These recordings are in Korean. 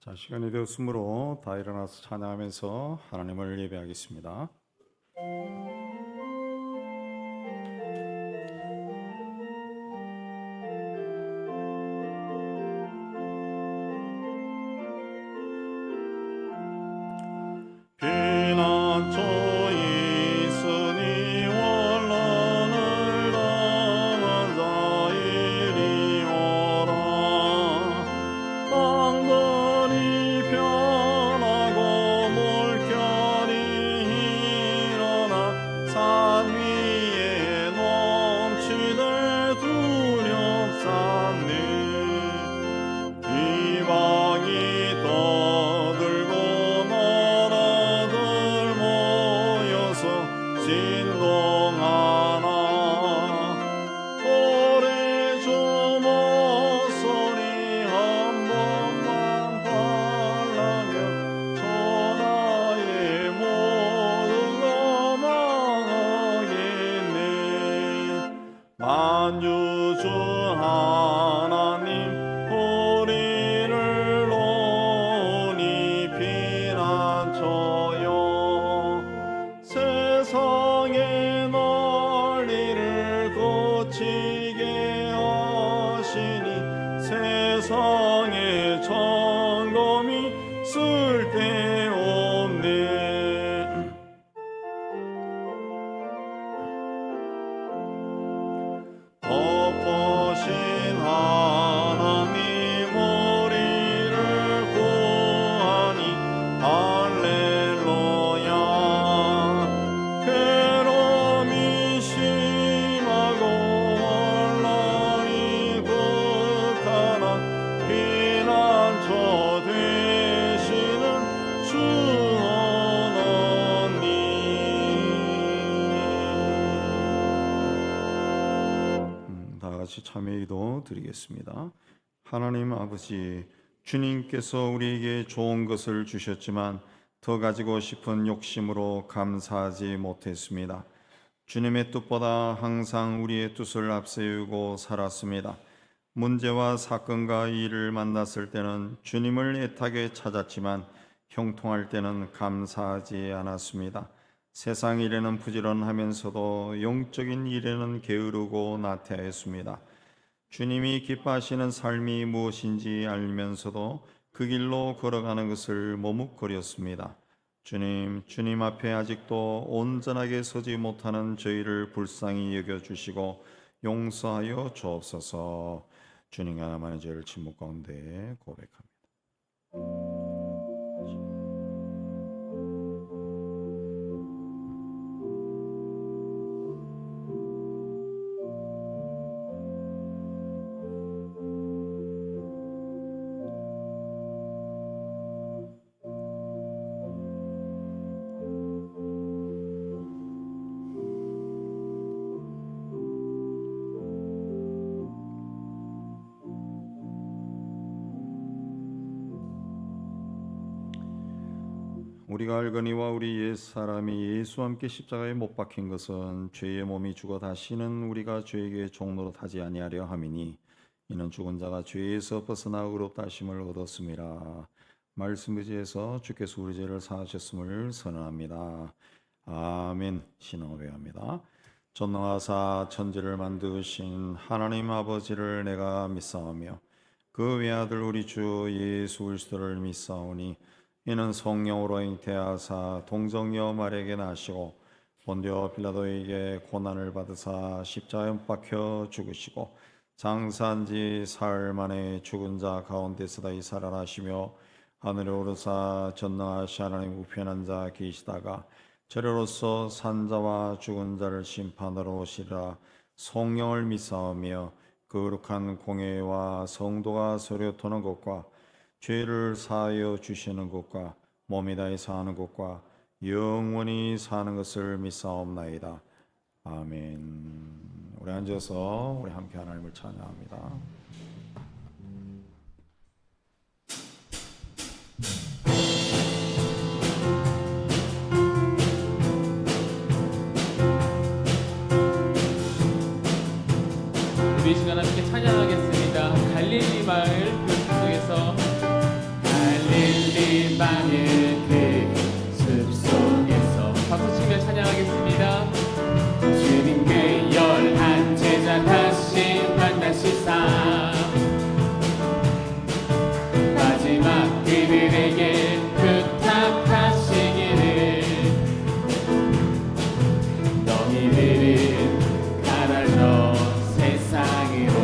자, 시간이 되었으므로 다 일어나서 찬양하면서 하나님을 예배하겠습니다. 피난처 있으니 원한을 당한 자 이리 오라. 방번이 편하고 물결이 일어나 산 위에 넘치되 두렵사네. 이방이 떠들고 나라들 모여서 진동하나. 오래 주 목소리 한 번만 달라면 천하의 모두가 망하겠네. 만주주 하나님 우리를 논히 피난처요. 세상의 난리를 고치게 하시니 세상의 점검이 쓸데없네. 엎으신 하나님 우리를 구하니 할렐루야. 괴로움이 심하고 혼란이 극하나 피난처 되시는 주 하나님. 다 같이 참회기도 드리겠습니다. 하나님 아버지, 주님께서 우리에게 좋은 것을 주셨지만 더 가지고 싶은 욕심으로 감사하지 못했습니다. 주님의 뜻보다 항상 우리의 뜻을 앞세우고 살았습니다. 문제와 사건과 일을 만났을 때는 주님을 애타게 찾았지만 형통할 때는 감사하지 않았습니다. 세상 일에는 부지런하면서도 영적인 일에는 게으르고 나태하였습니다. 주님이 기뻐하시는 삶이 무엇인지 알면서도 그 길로 걸어가는 것을 머뭇거렸습니다. 주님 앞에 아직도 온전하게 서지 못하는 저희를 불쌍히 여겨주시고 용서하여 주옵소서. 주님과 나만의 죄를 침묵 가운데 고백합니다. 우리가 알거니와 우리 옛사람이 예수와 함께 십자가에 못 박힌 것은 죄의 몸이 죽어 다시는 우리가 죄에게 종로로 타지 아니하려 함이니 이는 죽은 자가 죄에서 벗어나 의롭다 하심을 얻었음이라. 말씀 의지해서 주께서 우리 죄를 사하셨음을 선언합니다. 아멘. 신앙고백합니다. 전능하사 천지를 만드신 하나님 아버지를 내가 믿사오며 그 외아들 우리 주 예수 그리스도를 믿사오니 이는 성령으로 잉태하사 동정녀 마리아에게 나시고 본디오 빌라도에게 고난을 받으사 십자가에 못 박혀 죽으시고 장사한 지 사흘 만에 죽은 자 가운데서 다시 살아나시며 하늘에 오르사 전능하신 하나님 우편한 자 계시다가 저리로서 산 자와 죽은 자를 심판하러 오시리라. 성령을 믿사오며 거룩한 공회와 성도가 서로 토는 것과 죄를 사하여 주시는 것과 몸이 다해 사는 것과 영원히 사는 것을 믿사옵나이다. 아멘. 우리 앉아서 우리 함께 하나님을 찬양합니다. 우리 이 시간 함께 찬양하겠습니다. 갈릴리 마을 교회 중에서 갈릴리 만일 그 숲속에서 박수 치며 찬양하겠습니다. 주님 그 열한 제자 다시 만나시사 마지막 그들에게 부탁하시기를 너희들은 가라져 세상으로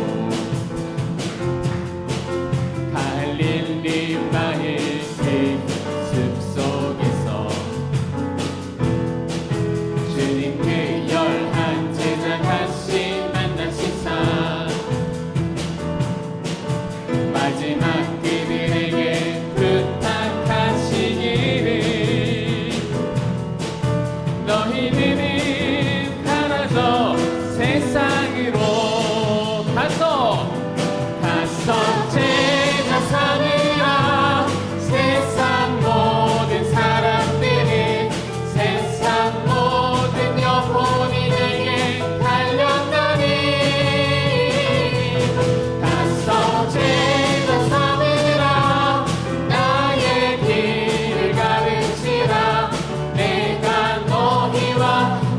갈릴리 마을 그 숲속에서 주님 그 열한 제자 다시 만나시사 마지막 그들에게 부탁하시기를 너희들은 가라져 세상으로 가서 제자 삼으라 세상 모든 사람들이 세상 모든 영혼이 내게 달렸나니 가서 제자 삼으라 나의 길을 가르치라 내가 너희와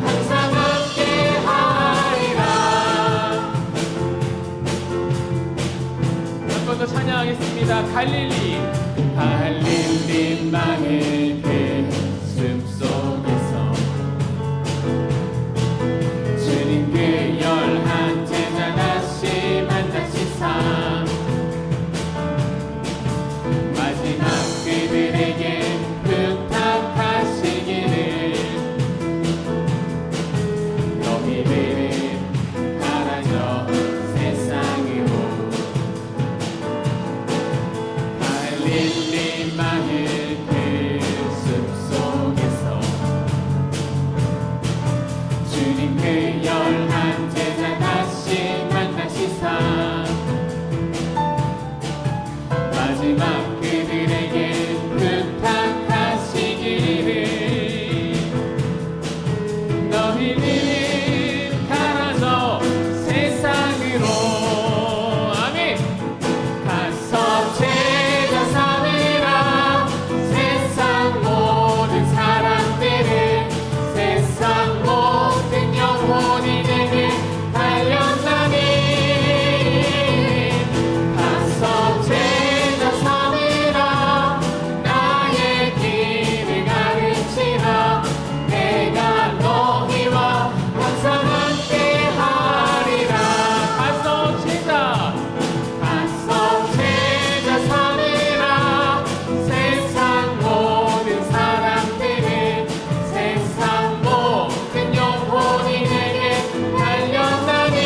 항상 함께하리라. 한 번 더 찬양하겠습니다. 갈릴리 마을 그 숲속에서 주님 그 열한 제자 다시 만나시사 마지막 그들에게 부탁하시기를 너희들은 가라져 세상으로 갈릴리 마을 그 숲속에서 주님 그 열한 제자 다시 만나시사 마지막 그들에게 부탁하시기를 너희들은 가라져 세상으로 아멘 가서 제자 삼으라 세상 모든 사람들을 세상 모든 영혼이 내게 달렸나니 가서 제자 삼으라 나의 길을 가르치라 내가 너희와 항상 함께하리라. 가서 제자 삼으라 세상 모든 사람들을 세상 모든 영혼이 내게 달렸나니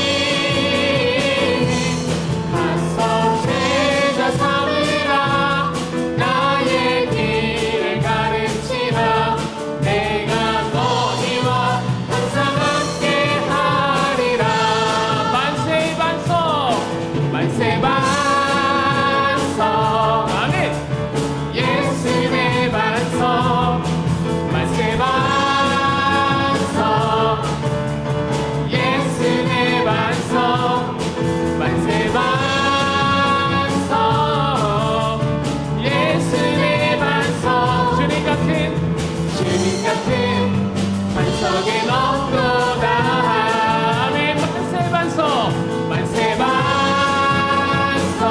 가서 제자 삼으라 나의 길을 가르치라 내가 너희와 항상 함께하리라. 만세 반석 만세 반석 아멘 예수의 반석 만세 반석 예수의 반석 만세 반석 예수의 반석 주님 같은 반석에 없도다. 아멘 만세 반석 만세 반석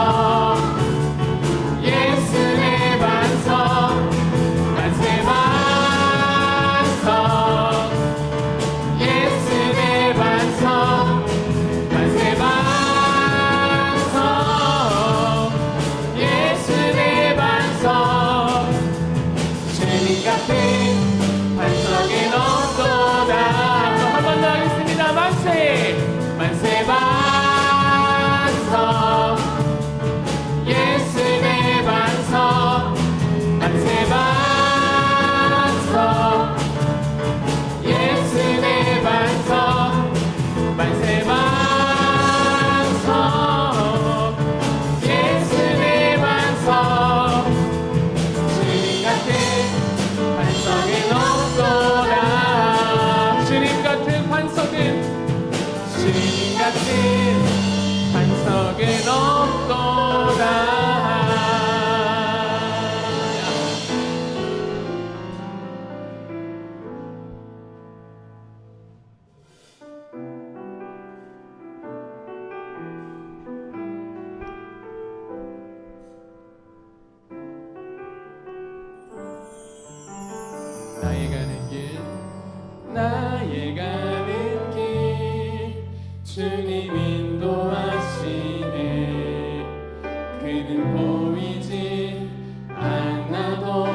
그는 보이지 않아도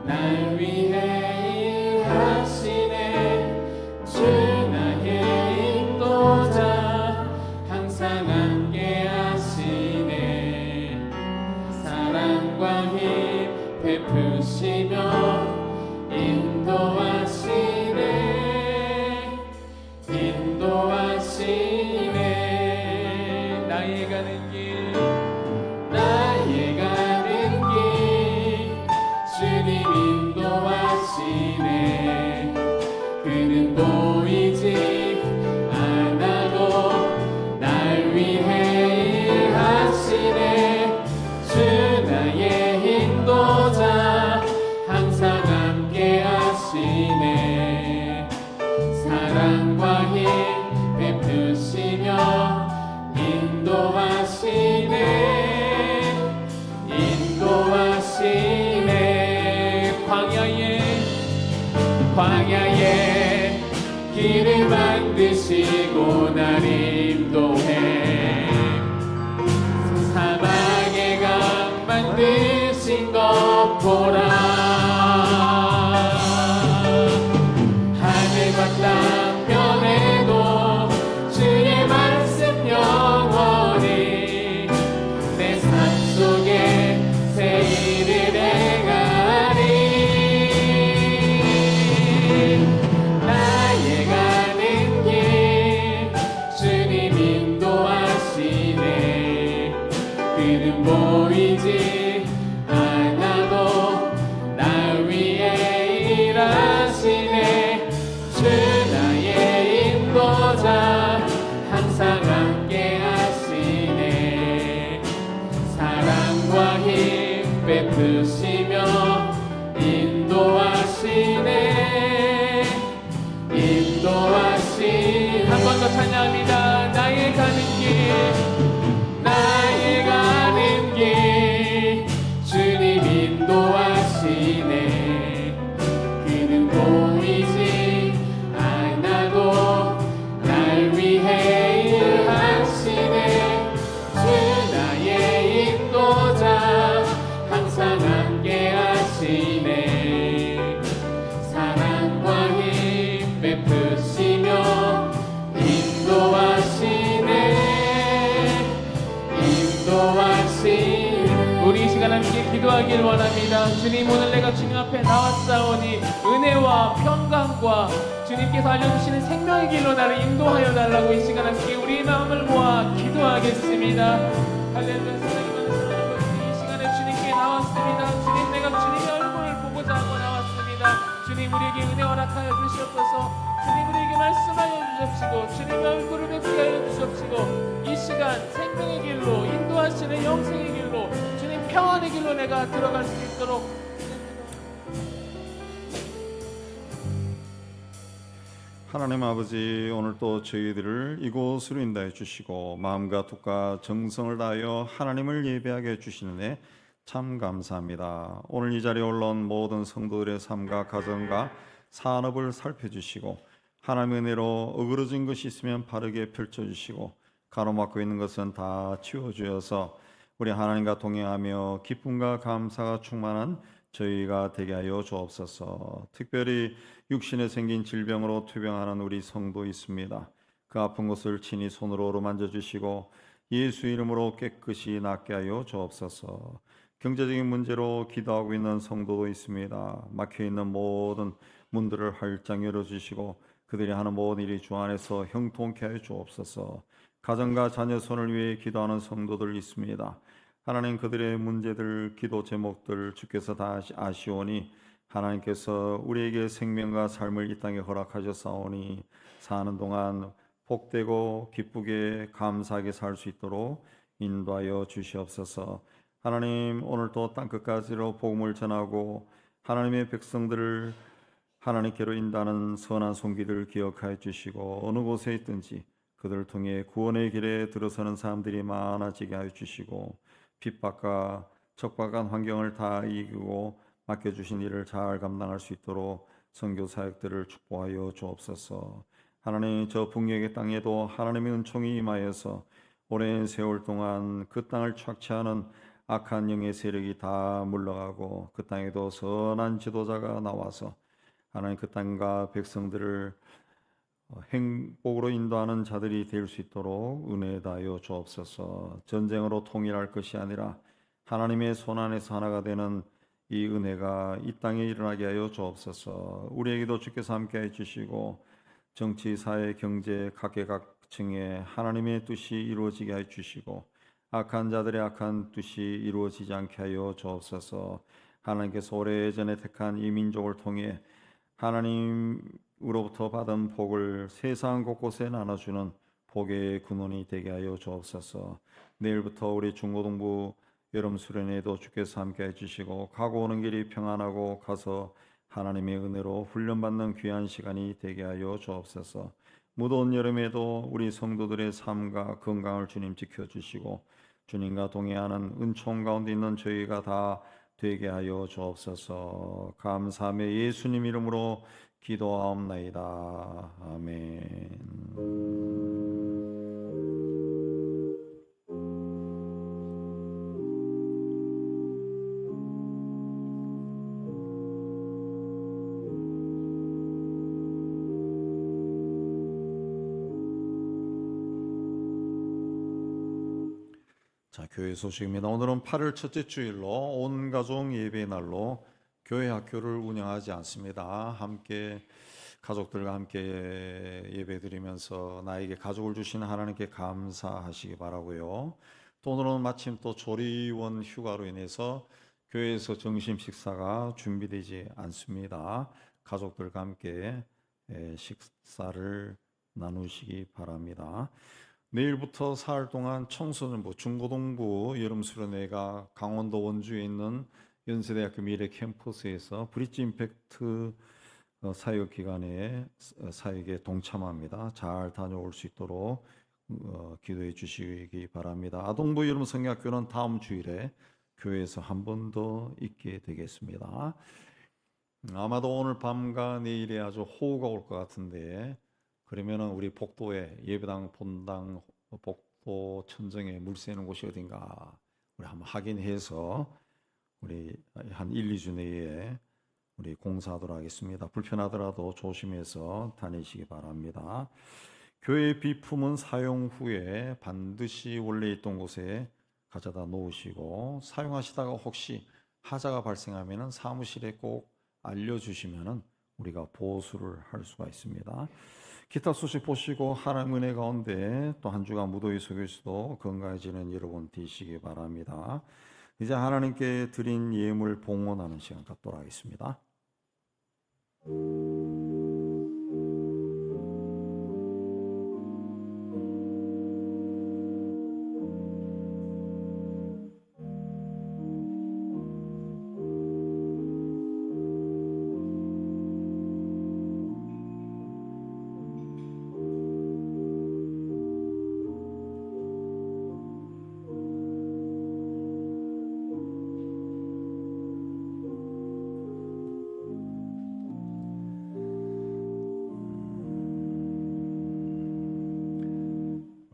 날 위해 일하시네. 주 나의 인도자 항상 함께 하시네. 사랑과 힘 베푸시며 인도하시네. 인도하시네. 나의 가는 길 나의 가는 길 주님 인도하시네. 그는 보이지 않아도 날 위해 일하시네. 주 나의 인도자 항상 함께 하시네. 사랑과 힘 베푸시며 인도하시네. 인도하시네. 광야에 길을 만드시고 날 인도해. 사막의 강 만드신 것 보라. 하늘과 땅 변해도 주의 말씀 영원히 내 삶 속에 새 일을 행하리. 나의 가는 길 주님 인도하시네. 그는 보이지 않아도 날 위해 일하시네. 주 나의 인도자 항상 함께 하시네. 사랑과 힘 베푸시며 인도하시네. 인도하시네. 한 번 더 찬양합니다. 나의 가는 길 나의 가는 길 주님 인도하시네. 그는 보이지 않아도 날 위해 일하시네. 주 나의 인도자 항상 함께 하시네. 사랑과 힘 베푸시며 인도하시네. 인도하시네. 우리 이 시간 함께 기도하길 원합니다. 주님, 오늘 내가 주님 앞에 나왔사오니 은혜와 평강과 주님께서 알려주시는 생명의 길로 나를 인도하여 달라고 이 시간 함께 우리 마음을 모아 기도하겠습니다. 할렐루야. 사랑이 많은 사랑하는 것들이 이 시간에 주님께 나왔습니다. 주님, 내가 주님의 얼굴을 보고자 하고 나왔습니다. 주님, 우리에게 은혜 허락하여 주시옵소서. 주님, 우리에게 말씀하여 주십시고 주님의 얼굴을 뵙게 하여 주십시고 이 시간 생명의 길로 인도하시는 영생의 길로 주님 평안의 길로 내가 들어갈 수 있도록. 하나님 아버지, 오늘 또 저희들을 이곳으로 인도해 주시고 마음과 뜻과 정성을 다하여 하나님을 예배하게 해주시는데 참 감사합니다. 오늘 이 자리에 올라온 모든 성도들의 삶과 가정과 산업을 살펴주시고 하나님의 은혜로 어그러진 것이 있으면 바르게 펼쳐주시고 가로막고 있는 것은 다 치워주어서 우리 하나님과 동행하며 기쁨과 감사가 충만한 저희가 되게 하여 주옵소서. 특별히 육신에 생긴 질병으로 투병하는 우리 성도 있습니다. 그 아픈 것을 친히 손으로 어루만져 주시고 예수 이름으로 깨끗이 낫게 하여 주옵소서. 경제적인 문제로 기도하고 있는 성도도 있습니다. 막혀있는 모든 문들을 활짝 열어주시고 그들이 하는 모든 일이 주 안에서 형통케 하여 주옵소서. 가정과 자녀 손을 위해 기도하는 성도들 있습니다. 하나님, 그들의 문제들, 기도 제목들 주께서 다 아시오니 하나님께서 우리에게 생명과 삶을 이 땅에 허락하셨사오니 사는 동안 복되고 기쁘게 감사하게 살 수 있도록 인도하여 주시옵소서. 하나님, 오늘도 땅끝까지로 복음을 전하고 하나님의 백성들을 하나님께로 인도하는 선한 손길을 기억하여 주시고 어느 곳에 있든지 그들을 통해 구원의 길에 들어서는 사람들이 많아지게 하여 주시고 핍박과 척박한 환경을 다 이기고 맡겨주신 일을 잘 감당할 수 있도록 선교 사역들을 축복하여 주옵소서. 하나님, 저 북녘의 땅에도 하나님의 은총이 임하여서 오랜 세월 동안 그 땅을 착취하는 악한 영의 세력이 다 물러가고 그 땅에도 선한 지도자가 나와서 하나님 그 땅과 백성들을 행복으로 인도하는 자들이 될 수 있도록 은혜 다하여 주옵소서. 전쟁으로 통일할 것이 아니라 하나님의 손 안에서 하나가 되는 이 은혜가 이 땅에 일어나게 하여 주옵소서. 우리에게도 주께서 함께해 주시고 정치, 사회, 경제 각계각층에 하나님의 뜻이 이루어지게 해 주시고 악한 자들의 악한 뜻이 이루어지지 않게 하여 주옵소서. 하나님께서 오래전에 택한 이 민족을 통해 하나님으로부터 받은 복을 세상 곳곳에 나눠주는 복의 근원이 되게 하여 주옵소서. 내일부터 우리 중고등부 여름 수련회도 주께서 함께 해주시고 가고 오는 길이 평안하고 가서 하나님의 은혜로 훈련받는 귀한 시간이 되게 하여 주옵소서. 무더운 여름에도 우리 성도들의 삶과 건강을 주님 지켜주시고 주님과 동행하는 은총 가운데 있는 저희가 다 되게 하여 주옵소서. 감사하며 예수님 이름으로 기도하옵나이다. 아멘. 자, 교회 소식입니다. 오늘은 8월 첫째 주일로 온 가족 예배 날로 교회 학교를 운영하지 않습니다. 함께 가족들과 함께 예배드리면서 나에게 가족을 주신 하나님께 감사하시기 바라고요. 또 오늘은 마침 또 조리원 휴가로 인해서 교회에서 점심 식사가 준비되지 않습니다. 가족들과 함께 식사를 나누시기 바랍니다. 내일부터 사흘 동안 청소년부, 중고등부 여름수련회가 강원도 원주에 있는 연세대학교 미래 캠퍼스에서 브릿지 임팩트 사역기간에 사역에 동참합니다. 잘 다녀올 수 있도록 기도해 주시기 바랍니다. 아동부 여름성경학교는 다음 주일에 교회에서 한 번 더 있게 되겠습니다. 아마도 오늘 밤과 내일에 아주 호우가 올 것 같은데 그러면은 우리 복도에 예배당, 본당, 복도 천정에 물 새는 곳이 어딘가 우리 한번 확인해서 우리 한 1, 2주 내에 우리 공사하도록 하겠습니다. 불편하더라도 조심해서 다니시기 바랍니다. 교회 비품은 사용 후에 반드시 원래 있던 곳에 가져다 놓으시고 사용하시다가 혹시 하자가 발생하면 사무실에 꼭 알려주시면 우리가 보수를 할 수가 있습니다. 기타 소식 보시고 하나님 은혜 가운데 또 한 주간 무더위 속에서도 건강해지는 여러분 되시기 바랍니다. 이제 하나님께 드린 예물 봉헌하는 시간 갖도록 하겠습니다.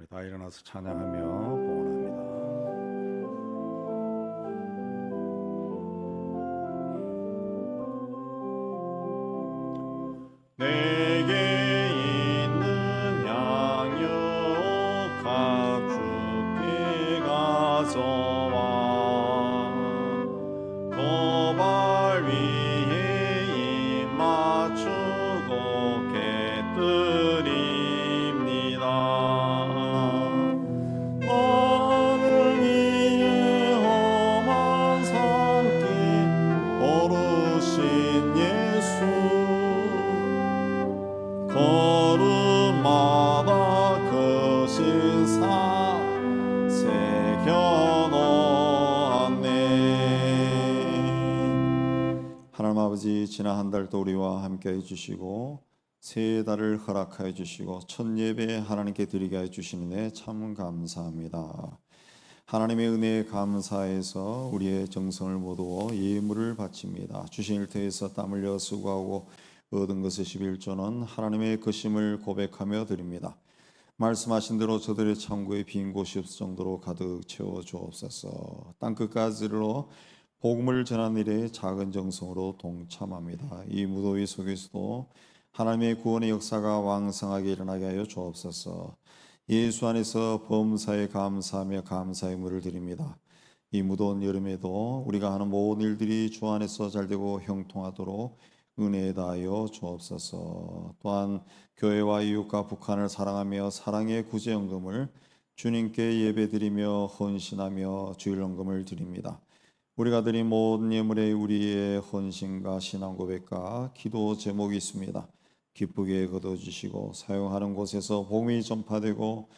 다 일어나서 찬양하며 봉헌합니다. 내게 있는 양육 각주께 가져와 도발 위에 입 맞추고 객드립니다. 걸음마다 그 신사 새겨놓았네. 하나님 아버지, 지난 한 달도 우리와 함께 해주시고 새 달을 허락하여 주시고 첫 예배 하나님께 드리게 해주시는 데 참 감사합니다. 하나님의 은혜에 감사해서 우리의 정성을 모두어 예물을 바칩니다. 주신 일터에서 땀 흘려 수고하고 얻은 것의 11조는 하나님의 거심을 고백하며 드립니다. 말씀하신 대로 저들의 창고에 빈 곳이 없을 정도로 가득 채워 주옵소서. 땅 끝까지로 복음을 전하는 일에 작은 정성으로 동참합니다. 이 무더위 속에서도 하나님의 구원의 역사가 왕성하게 일어나게 하여 주옵소서. 예수 안에서 범사에 감사하며 감사의 물을 드립니다. 이 무더운 여름에도 우리가 하는 모든 일들이 주 안에서 잘되고 형통하도록 은혜에 다하여 주옵소서. 또한 교회와 이웃과 북한을 사랑하며 사랑의 구제연금을 주님께 예배드리며 헌신하며 주일연금을 드립니다. 우리가 드린 모든 예물에 우리의 헌신과 신앙 고백과 기도 제목이 있습니다. 기쁘게 거둬주시고 사용하는 곳에서 복음이 전파되고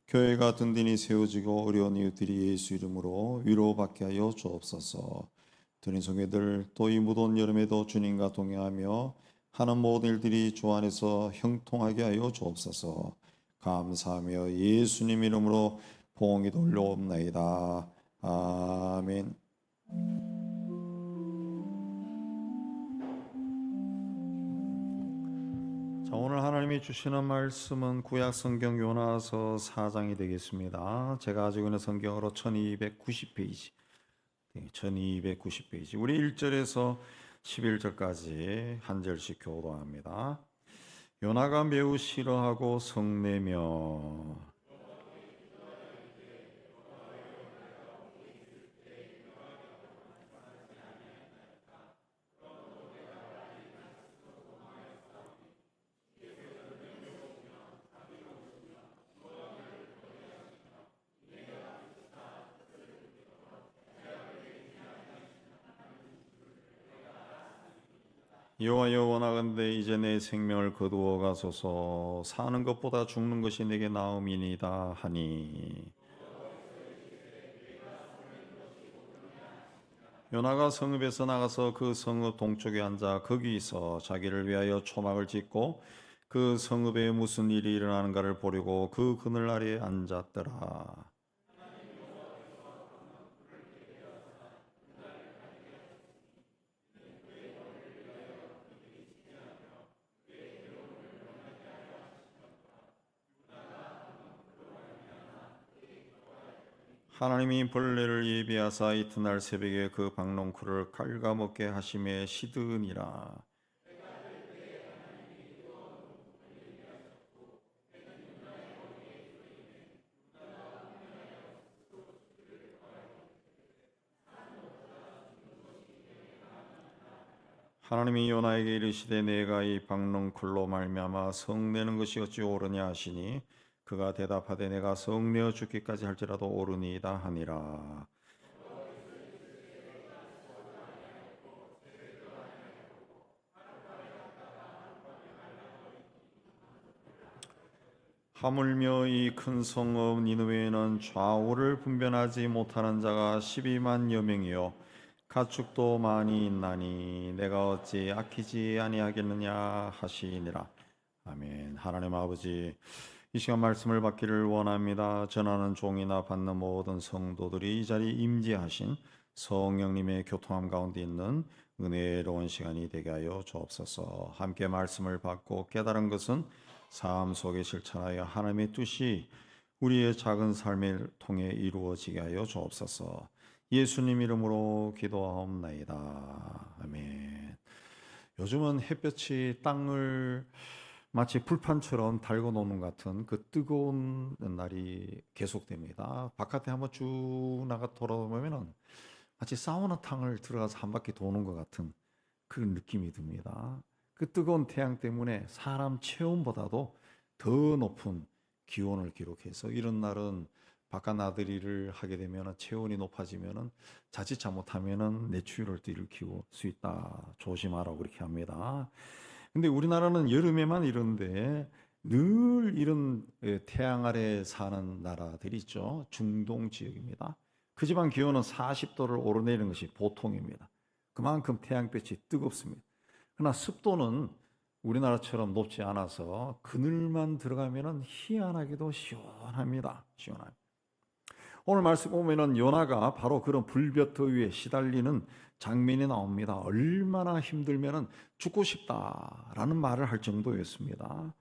교회가 든든히 세워지고 어려운 이웃들이 예수 이름으로 위로받게 하여 주옵소서. 드린 성회들 또 이 무더운 여름에도 주님과 동행하며 하는 모든 일들이 주 안에서 형통하게 하여 주옵소서. 감사하며 예수님 이름으로 봉이 돌려옵나이다. 아멘. 자, 오늘 하나님이 주시는 말씀은 구약 성경 요나서 4장이 되겠습니다. 제가 가지고 있는 성경으로 1290페이지. 1290페이지. 우리 1절에서 11절까지 한 절씩 교도합니다. 요나가 매우 싫어하고 성내며 여호와여 원하건대 이제 내 생명을 거두어 가소서. 사는 것보다 죽는 것이 내게 나음이니이다 하니 요나가 성읍에서 나가서 그 성읍 동쪽에 앉아 거기서 자기를 위하여 초막을 짓고 그 성읍에 무슨 일이 일어나는가를 보려고 그 그늘 아래에 앉았더라. 하나님이 벌레를 예비하사 이튿날 새벽에 그 박농쿨을 갉아먹게 하심에 시드니라. 하나님이 요나에게 이르시되 내가 이 박농쿨로 말미암아 성내는 것이 어찌 옳으냐 하시니 그가 대답하되 내가 성내어 죽기까지 할지라도 옳으니이다 하니라. 하물며 이 큰 성읍 니느웨에는 좌우를 분별하지 못하는 자가 12만여 명이요 가축도 많이 있나니 내가 어찌 아끼지 아니하겠느냐 하시니라. 아멘. 하나님 아버지, 이 시간 말씀을 받기를 원합니다. 전하는 종이나 받는 모든 성도들이 이 자리에 임재하신 성령님의 교통함 가운데 있는 은혜로운 시간이 되게 하여 주옵소서. 함께 말씀을 받고 깨달은 것은 삶 속에 실천하여 하나님의 뜻이 우리의 작은 삶을 통해 이루어지게 하여 주옵소서. 예수님 이름으로 기도하옵나이다. 아멘. 요즘은 햇볕이 땅을 마치 불판처럼 달궈 놓는 것 같은 그 뜨거운 날이 계속됩니다. 바깥에 한번 쭉 나가 돌아보면은 마치 사우나탕을 들어가서 한 바퀴 도는 것 같은 그런 느낌이 듭니다. 그 뜨거운 태양 때문에 사람 체온보다도 더 높은 기온을 기록해서 이런 날은 바깥 나들이를 하게 되면 체온이 높아지면 자칫 잘못하면 뇌출혈을 또 일으킬 수 있다. 조심하라고 그렇게 합니다. 근데 우리나라는 여름에만 이런데 늘 이런 태양 아래 사는 나라들이 있죠. 중동 지역입니다. 그 지방 기온은 40도를 오르내리는 것이 보통입니다. 그만큼 태양볕이 뜨겁습니다. 그러나 습도는 우리나라처럼 높지 않아서 그늘만 들어가면 희한하게도 시원합니다. 시원합니다. 오늘 말씀 보면은 요나가 바로 그런 불볕더위에 시달리는 장면이 나옵니다. 얼마나 힘들면은 죽고 싶다라는 말을 할 정도였습니다.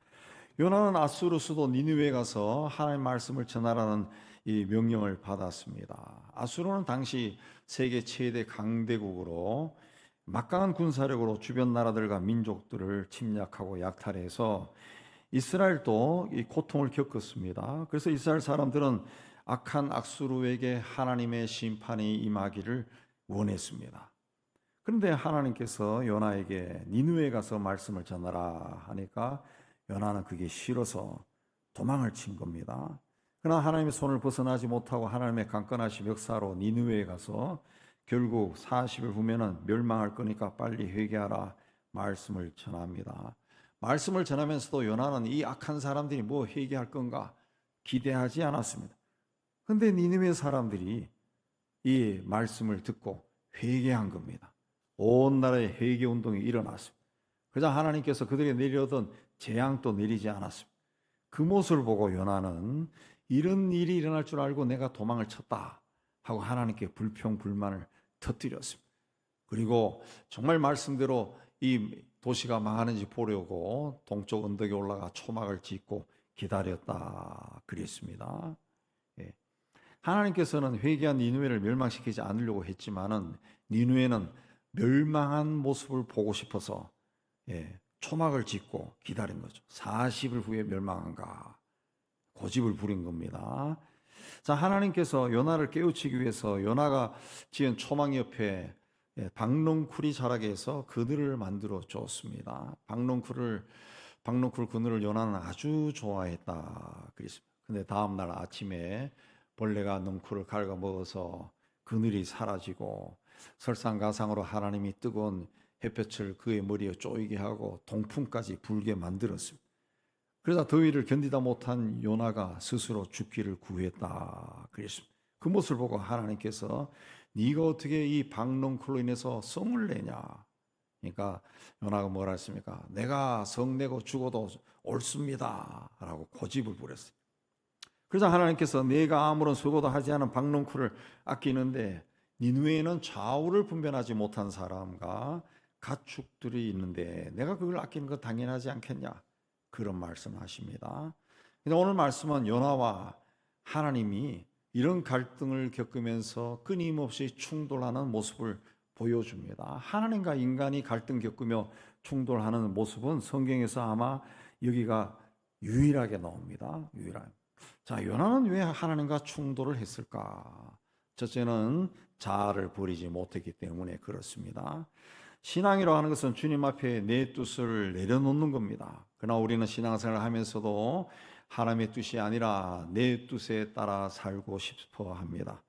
요나는 아수르 수도 니느웨에 가서 하나님의 말씀을 전하라는 이 명령을 받았습니다. 아수르는 당시 세계 최대 강대국으로 막강한 군사력으로 주변 나라들과 민족들을 침략하고 약탈해서 이스라엘도 이 고통을 겪었습니다. 그래서 이스라엘 사람들은 악한 아수르에게 하나님의 심판이 임하기를 원했습니다. 그런데 하나님께서 요나에게 니느웨에 가서 말씀을 전하라 하니까 요나는 그게 싫어서 도망을 친 겁니다. 그러나 하나님의 손을 벗어나지 못하고 하나님의 강건하신 역사로 니느웨에 가서 결국 40일 후면은 멸망할 거니까 빨리 회개하라 말씀을 전합니다. 말씀을 전하면서도 요나는 이 악한 사람들이 뭐 회개할 건가 기대하지 않았습니다. 그런데 니느웨 사람들이 이 말씀을 듣고 회개한 겁니다. 온 나라에 회개 운동이 일어났습니다. 그러자 하나님께서 그들에게 내려오던 재앙도 내리지 않았습니다. 그 모습을 보고 요나는 이런 일이 일어날 줄 알고 내가 도망을 쳤다 하고 하나님께 불평 불만을 터뜨렸습니다. 그리고 정말 말씀대로 이 도시가 망하는지 보려고 동쪽 언덕에 올라가 초막을 짓고 기다렸다 그랬습니다. 예. 하나님께서는 회개한 니느웨를 멸망시키지 않으려고 했지만은 니느웨는 멸망한 모습을 보고 싶어서 초막을 짓고 기다린 거죠. 40일 후에 멸망한가 고집을 부린 겁니다. 자, 하나님께서 요나를 깨우치기 위해서 요나가 지은 초막 옆에 박농쿨이 자라게 해서 그늘을 만들어 줬습니다. 박농쿨 그늘을 요나는 아주 좋아했다 그랬습니다. 근데 다음 날 아침에 벌레가 넝쿨을 갉아 먹어서 그늘이 사라지고 설상가상으로 하나님이 뜨거운 햇볕을 그의 머리에 쪼이게 하고 동풍까지 불게 만들었습니다. 그러자 더위를 견디다 못한 요나가 스스로 죽기를 구했다 그랬습니다. 그 모습을 보고 하나님께서 네가 어떻게 이 박농쿨로 인해서 성을 내냐. 그러니까 요나가 뭐라 했습니까? 내가 성내고 죽어도 옳습니다 라고 고집을 부렸어요. 그러자 하나님께서 내가 아무런 수고도 하지 않은 박농쿨을 아끼는데 니느웨에는 좌우를 분별하지 못한 사람과 가축들이 있는데 내가 그걸 아끼는 거 당연하지 않겠냐, 그런 말씀을 하십니다. 오늘 말씀은 요나와 하나님이 이런 갈등을 겪으면서 끊임없이 충돌하는 모습을 보여줍니다. 하나님과 인간이 갈등 겪으며 충돌하는 모습은 성경에서 아마 여기가 유일하게 나옵니다. 자, 요나는 왜 하나님과 충돌을 했을까? 첫째는 자아를 버리지 못했기 때문에 그렇습니다. 신앙이라고 하는 것은 주님 앞에 내 뜻을 내려놓는 겁니다. 그러나 우리는 신앙생활을 하면서도 하나님의 뜻이 아니라 내 뜻에 따라 살고 싶어 합니다.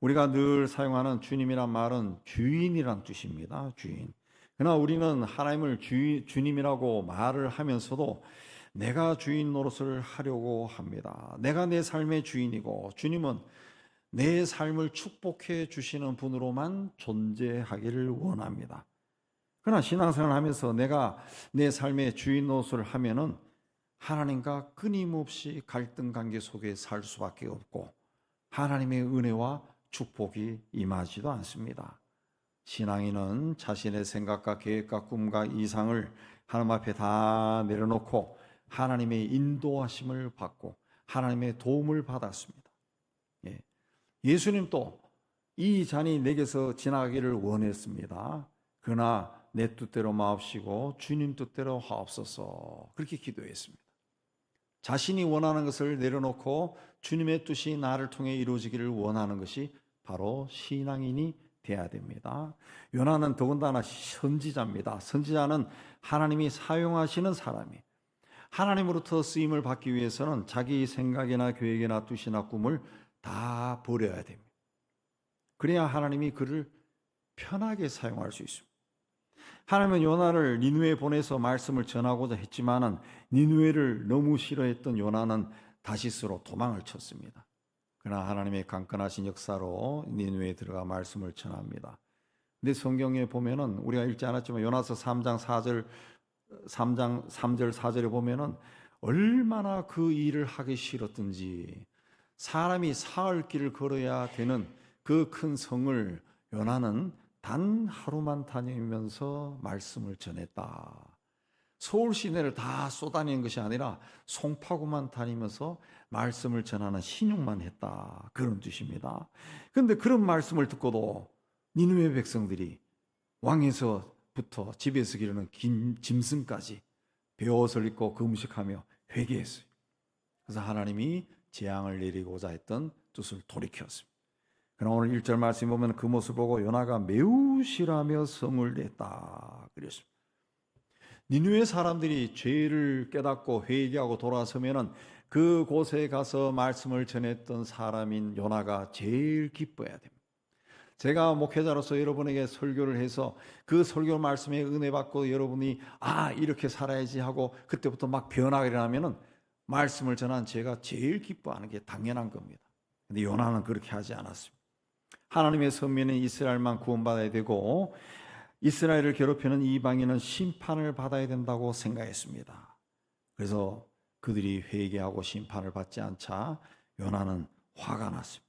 우리가 늘 사용하는 주님이란 말은 주인이란 뜻입니다. 주인. 그러나 우리는 하나님을 주님이라고 말을 하면서도 내가 주인 노릇을 하려고 합니다. 내가 내 삶의 주인이고 주님은 내 삶을 축복해 주시는 분으로만 존재하기를 원합니다. 그러나 신앙생활을 하면서 내가 내 삶의 주인 노릇을 하면은 하나님과 끊임없이 갈등 관계 속에 살 수밖에 없고 하나님의 은혜와 축복이 임하지도 않습니다. 신앙인은 자신의 생각과 계획과 꿈과 이상을 하나님 앞에 다 내려놓고 하나님의 인도하심을 받고 하나님의 도움을 받았습니다. 예수님도 이 잔이 내게서 지나가기를 원했습니다. 그러나 내 뜻대로 마옵시고 주님 뜻대로 하옵소서, 그렇게 기도했습니다. 자신이 원하는 것을 내려놓고 주님의 뜻이 나를 통해 이루어지기를 원하는 것이 바로 신앙인이 돼야 됩니다. 요나는 더군다나 선지자입니다. 선지자는 하나님이 사용하시는 사람이, 하나님으로부터 쓰임을 받기 위해서는 자기 생각이나 계획이나 뜻이나 꿈을 다 버려야 됩니다. 그래야 하나님이 그를 편하게 사용할 수 있습니다. 하나님은 요나를 니느웨에 보내서 말씀을 전하고자 했지만은 니느웨를 너무 싫어했던 요나는 다시스로 도망을 쳤습니다. 그러나 하나님의 강건하신 역사로 니느웨에 들어가 말씀을 전합니다. 근데 성경에 보면은 우리가 읽지 않았지만 요나서 3장 3절 4절에 보면은 얼마나 그 일을 하기 싫었던지, 사람이 사흘 길을 걸어야 되는 그 큰 성을 요나는 단 하루만 다니면서 말씀을 전했다. 서울 시내를 다 쏘다니는 것이 아니라 송파구만 다니면서 말씀을 전하는 신용만 했다, 그런 뜻입니다. 그런데 그런 말씀을 듣고도 니느웨 백성들이 왕에서부터 집에서 기르는 긴 짐승까지 베옷을 입고 금식하며 회개했어요. 그래서 하나님이 재앙을 내리고자 했던 뜻을 돌이켰습니다. 그러나 오늘 1절 말씀 보면 그 모습을 보고 요나가 매우 싫어하며 성을 냈다 그랬습니다. 니느웨 사람들이 죄를 깨닫고 회개하고 돌아서면은 그곳에 가서 말씀을 전했던 사람인 요나가 제일 기뻐해야 됩니다. 제가 목회자로서 여러분에게 설교를 해서 그 설교 말씀에 은혜 받고 여러분이 이렇게 살아야지 하고 그때부터 막 변화가 일어나면은 말씀을 전한 제가 제일 기뻐하는 게 당연한 겁니다. 근데 요나는 그렇게 하지 않았습니다. 하나님의 선민은 이스라엘만 구원받아야 되고 이스라엘을 괴롭히는 이방인은 심판을 받아야 된다고 생각했습니다. 그래서 그들이 회개하고 심판을 받지 않자 요나는 화가 났습니다.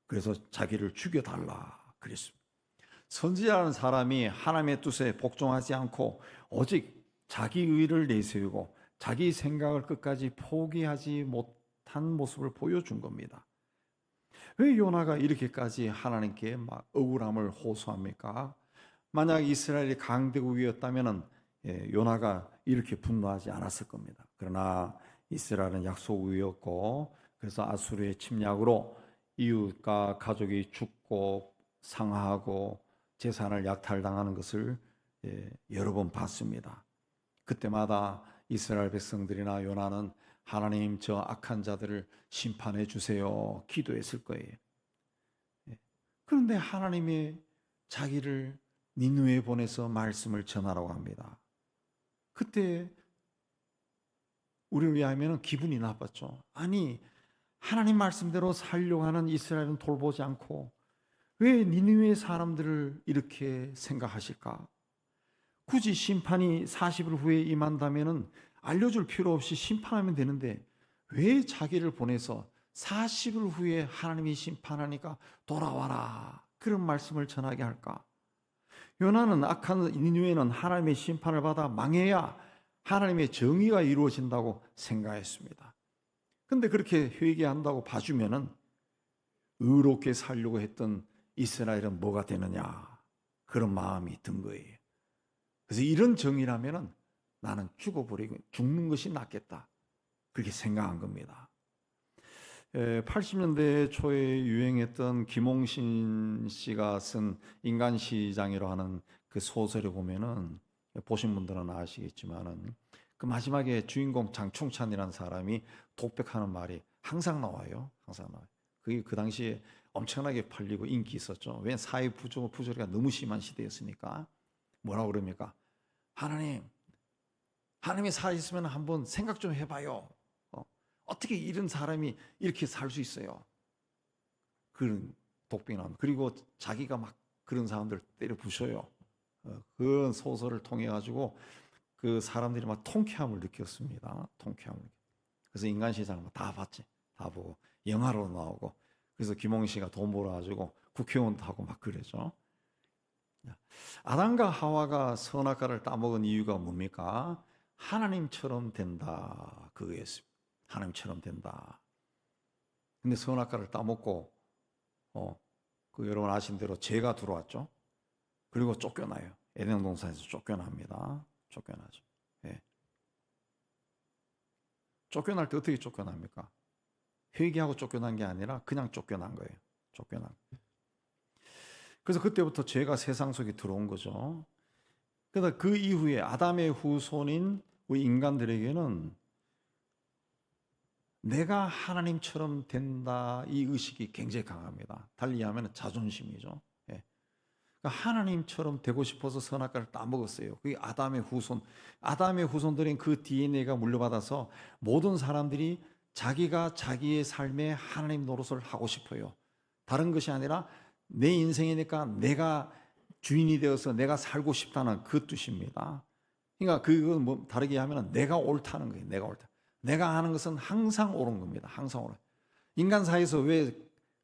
그래서 자기를 죽여달라 그랬습니다. 선지자라는 사람이 하나님의 뜻에 복종하지 않고 오직 자기 의를 내세우고 자기 생각을 끝까지 포기하지 못한 모습을 보여준 겁니다. 왜 요나가 이렇게까지 하나님께 막 억울함을 호소합니까? 만약 이스라엘이 강대국이었다면 요나가 이렇게 분노하지 않았을 겁니다. 그러나 이스라엘은 약소국이었고 그래서 아수르의 침략으로 이웃과 가족이 죽고 상하고 재산을 약탈당하는 것을 여러 번 봤습니다. 그때마다 이스라엘 백성들이나 요나는 하나님 저 악한 자들을 심판해 주세요 기도했을 거예요. 그런데 하나님이 자기를 니느웨에 보내서 말씀을 전하라고 합니다. 그때 우리를 위하면 기분이 나빴죠. 아니 하나님 말씀대로 살려고 하는 이스라엘은 돌보지 않고 왜 니느웨 사람들을 이렇게 생각하실까? 굳이 심판이 40일 후에 임한다면 알려줄 필요 없이 심판하면 되는데 왜 자기를 보내서 40일 후에 하나님이 심판하니까 돌아와라 그런 말씀을 전하게 할까? 요나는 악한 니느웨는 하나님의 심판을 받아 망해야 하나님의 정의가 이루어진다고 생각했습니다. 근데 그렇게 회개한다고 봐주면은 의롭게 살려고 했던 이스라엘은 뭐가 되느냐 그런 마음이 든 거예요. 그래서 이런 정의라면은 나는 죽어버리고 죽는 것이 낫겠다 그렇게 생각한 겁니다. 80년대 초에 유행했던 김홍신 씨가 쓴 인간시장이라고 하는 그 소설에 보면은 보신 분들은 아시겠지만은 그 마지막에 주인공 장충찬이라는 사람이 독백하는 말이 항상 나와요. 항상 나와요. 그게 그 당시에 엄청나게 팔리고 인기 있었죠. 왜 사회 부조리가 너무 심한 시대였으니까. 뭐라고 그럽니까? 하나님이 살아있으면 한번 생각 좀 해봐요. 어떻게 이런 사람이 이렇게 살 수 있어요? 그런 독백이 나옵니다. 그리고 자기가 막 그런 사람들 때려 부셔요. 그 소설을 통해 가지고 그 사람들이 막 통쾌함을 느꼈습니다. 통쾌함을. 그래서 인간시장 다 봤지. 다 보고 영화로 나오고 그래서 김홍희 씨가 돈 벌어가지고 국회의원도 하고 막 그러죠. 아담과 하와가 선악과를 따먹은 이유가 뭡니까? 하나님처럼 된다 그거였습니다. 하나님처럼 된다. 근데 선악과를 따먹고 그 여러분 아신 대로 죄가 들어왔죠. 그리고 쫓겨나요. 에덴 동산에서 쫓겨납니다. 쫓겨나죠. 예. 쫓겨날 때 어떻게 쫓겨납니까? 회개하고 쫓겨난 게 아니라 그냥 쫓겨난 거예요. 쫓겨난. 그래서 그때부터 죄가 세상 속에 들어온 거죠. 그래서 그 이후에 아담의 후손인 우리 인간들에게는 내가 하나님처럼 된다 이 의식이 굉장히 강합니다. 달리 하면 자존심이죠. 예. 그러니까 하나님처럼 되고 싶어서 선악과를 따먹었어요. 그게 아담의 후손. 아담의 후손들은 그 DNA가 물려받아서 모든 사람들이 자기가 자기의 삶에 하나님 노릇을 하고 싶어요. 다른 것이 아니라 내 인생이니까 내가 주인이 되어서 내가 살고 싶다는 그 뜻입니다. 그러니까 그건 뭐 다르게 하면 내가 옳다는 거예요. 내가 옳다. 내가 하는 것은 항상 옳은 겁니다. 항상 옳아요. 인간 사이에서 왜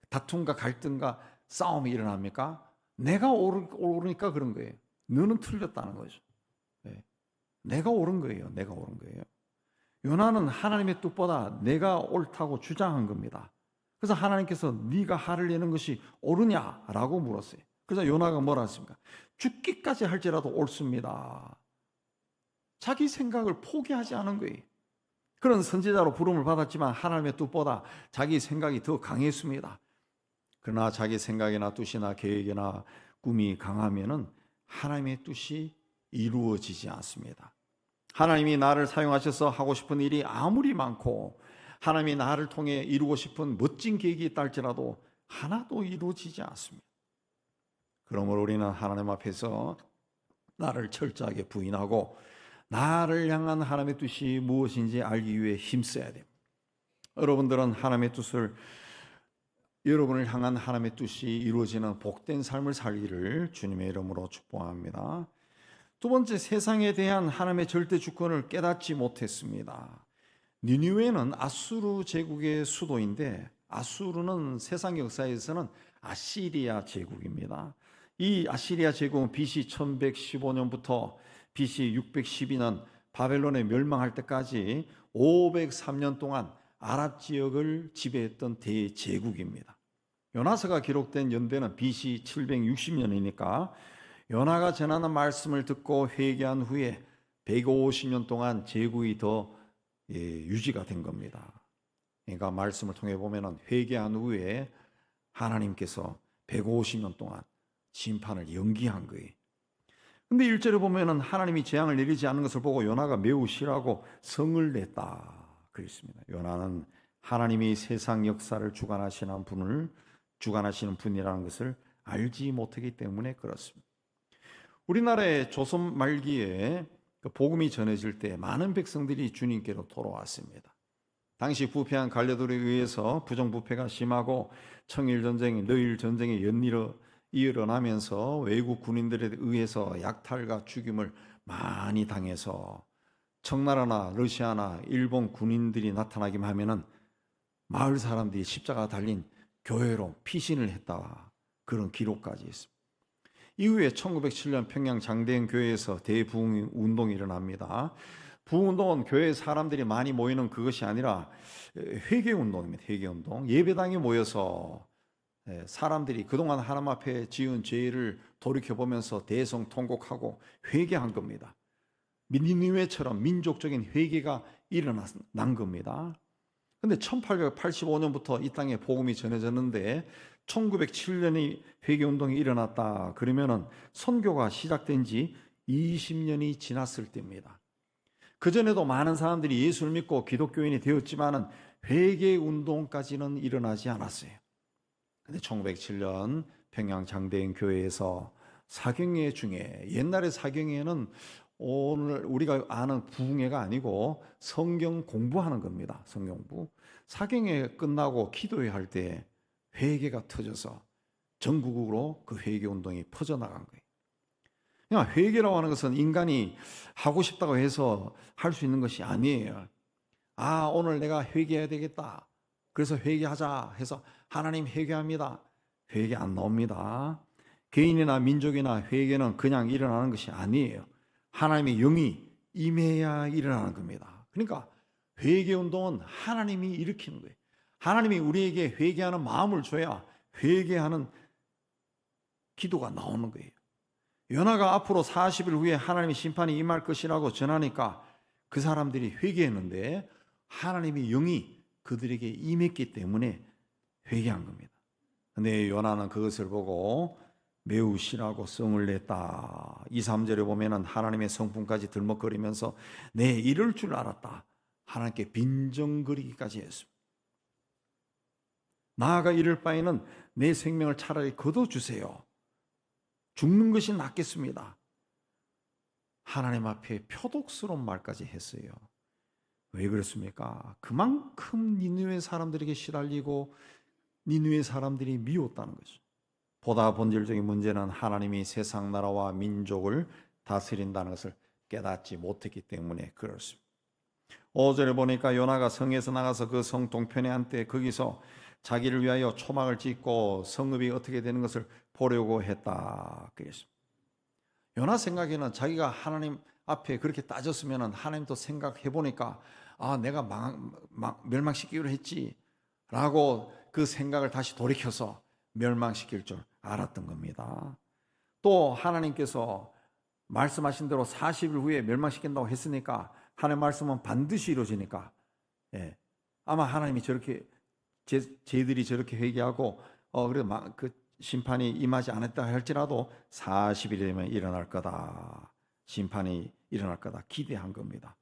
다툼과 갈등과 싸움이 일어납니까? 내가 옳으니까 그런 거예요. 너는 틀렸다는 거죠. 네. 내가 옳은 거예요. 내가 옳은 거예요. 요나는 하나님의 뜻보다 내가 옳다고 주장한 겁니다. 그래서 하나님께서 네가 화를 내는 것이 옳으냐라고 물었어요. 그래서 요나가 뭐라 했습니까? 죽기까지 할지라도 옳습니다. 자기 생각을 포기하지 않은 거예요. 그런 선지자로 부름을 받았지만 하나님의 뜻보다 자기 생각이 더 강했습니다. 그러나 자기 생각이나 뜻이나 계획이나 꿈이 강하면은 하나님의 뜻이 이루어지지 않습니다. 하나님이 나를 사용하셔서 하고 싶은 일이 아무리 많고 하나님이 나를 통해 이루고 싶은 멋진 계획이 있다 할지라도 하나도 이루어지지 않습니다. 그러므로 우리는 하나님 앞에서 나를 철저하게 부인하고 나를 향한 하나님의 뜻이 무엇인지 알기 위해 힘써야 됩니다. 여러분들은 하나님의 뜻을, 여러분을 향한 하나님의 뜻이 이루어지는 복된 삶을 살기를 주님의 이름으로 축복합니다. 두 번째, 세상에 대한 하나님의 절대 주권을 깨닫지 못했습니다. 니느웨는 아수르 제국의 수도인데 아수르는 세상 역사에서는 아시리아 제국입니다. 이 아시리아 제국은 BC 1115년부터 BC 612년 바벨론에 멸망할 때까지 503년 동안 아랍 지역을 지배했던 대제국입니다. 요나서가 기록된 연대는 BC 760년이니까 요나가 전하는 말씀을 듣고 회개한 후에 150년 동안 제국이 더 유지가 된 겁니다. 그러니까 말씀을 통해 보면은 회개한 후에 하나님께서 150년 동안 심판을 연기한 거예요. 근데 1절에 보면은 하나님이 재앙을 내리지 않는 것을 보고 요나가 매우 싫어하고 성을 냈다 그랬습니다. 요나는 하나님이 세상 역사를 주관하시는 분이라는 것을 알지 못하기 때문에 그렇습니다. 우리나라의 조선 말기에 복음이 전해질 때 많은 백성들이 주님께로 돌아왔습니다. 당시 부패한 관료들에 의해서 부정부패가 심하고 청일전쟁, 러일전쟁이 연이어 일어나면서 외국 군인들에 의해서 약탈과 죽임을 많이 당해서 청나라나 러시아나 일본 군인들이 나타나기만 하면은 마을 사람들이 십자가 달린 교회로 피신을 했다, 그런 기록까지 있습니다. 이후에 1907년 평양 장대현 교회에서 대부흥 운동이 일어납니다. 부흥운동은 교회 사람들이 많이 모이는 그것이 아니라 회개운동입니다. 회개운동. 예배당에 모여서 사람들이 그동안 하나님 앞에 지은 죄를 돌이켜보면서 대성통곡하고 회개한 겁니다. 니느웨처럼 민족적인 회개가 일어난 겁니다. 근데 1885년부터 이 땅에 복음이 전해졌는데 1907년이 회개운동이 일어났다 그러면은 선교가 시작된 지 20년이 지났을 때입니다. 그전에도 많은 사람들이 예수를 믿고 기독교인이 되었지만은 회개운동까지는 일어나지 않았어요. 근데 1907년 평양 장대현 교회에서 사경회 중에, 옛날의 사경회는 오늘 우리가 아는 부흥회가 아니고 성경 공부하는 겁니다. 성경 공부. 사경회 끝나고 기도회 할 때 회개가 터져서 전국으로 그 회개 운동이 퍼져나간 거예요. 그냥 회개라고 하는 것은 인간이 하고 싶다고 해서 할 수 있는 것이 아니에요. 아, 오늘 내가 회개해야 되겠다, 그래서 회개하자 해서 하나님 회개합니다, 회개 안 나옵니다. 개인이나 민족이나 회개는 그냥 일어나는 것이 아니에요. 하나님의 영이 임해야 일어나는 겁니다. 그러니까 회개운동은 하나님이 일으키는 거예요. 하나님이 우리에게 회개하는 마음을 줘야 회개하는 기도가 나오는 거예요. 요나가 앞으로 40일 후에 하나님의 심판이 임할 것이라고 전하니까 그 사람들이 회개했는데 하나님의 영이 그들에게 임했기 때문에 회개한 겁니다. 근데 요나는 그것을 보고 매우 싫어하고 성을 냈다. 2, 3절에 보면은 하나님의 성품까지 들먹거리면서 내 이럴 줄 알았다, 하나님께 빈정거리기까지 했습니다. 나아가 이럴 바에는 내 생명을 차라리 거둬주세요, 죽는 것이 낫겠습니다. 하나님 앞에 표독스러운 말까지 했어요. 왜 그렇습니까? 그만큼 니느웨 사람들에게 시달리고 니느웨 사람들이 미웠다는 거죠. 보다 본질적인 문제는 하나님이 세상 나라와 민족을 다스린다는 것을 깨닫지 못했기 때문에 그렇습니다. 5절에 보니까 요나가 성에서 나가서 그 성 동편에 한때 거기서 자기를 위하여 초막을 짓고 성읍이 어떻게 되는 것을 보려고 했다 그랬습니다. 요나 생각에는 자기가 하나님 앞에 그렇게 따졌으면 하나님도 생각해 보니까 내가 멸망시키기로 했지라고 그 생각을 다시 돌이켜서 멸망시킬 줄 알았던 겁니다. 또 하나님께서 말씀하신 대로 40일 후에 멸망시킨다고 했으니까 하나님의 말씀은 반드시 이루어지니까 아마 하나님이 저렇게 쟤들이 저렇게 회개하고 그래 그 심판이 임하지 않았다 할지라도 40일이 되면 일어날 거다. 심판이 일어날 거다 기대한 겁니다.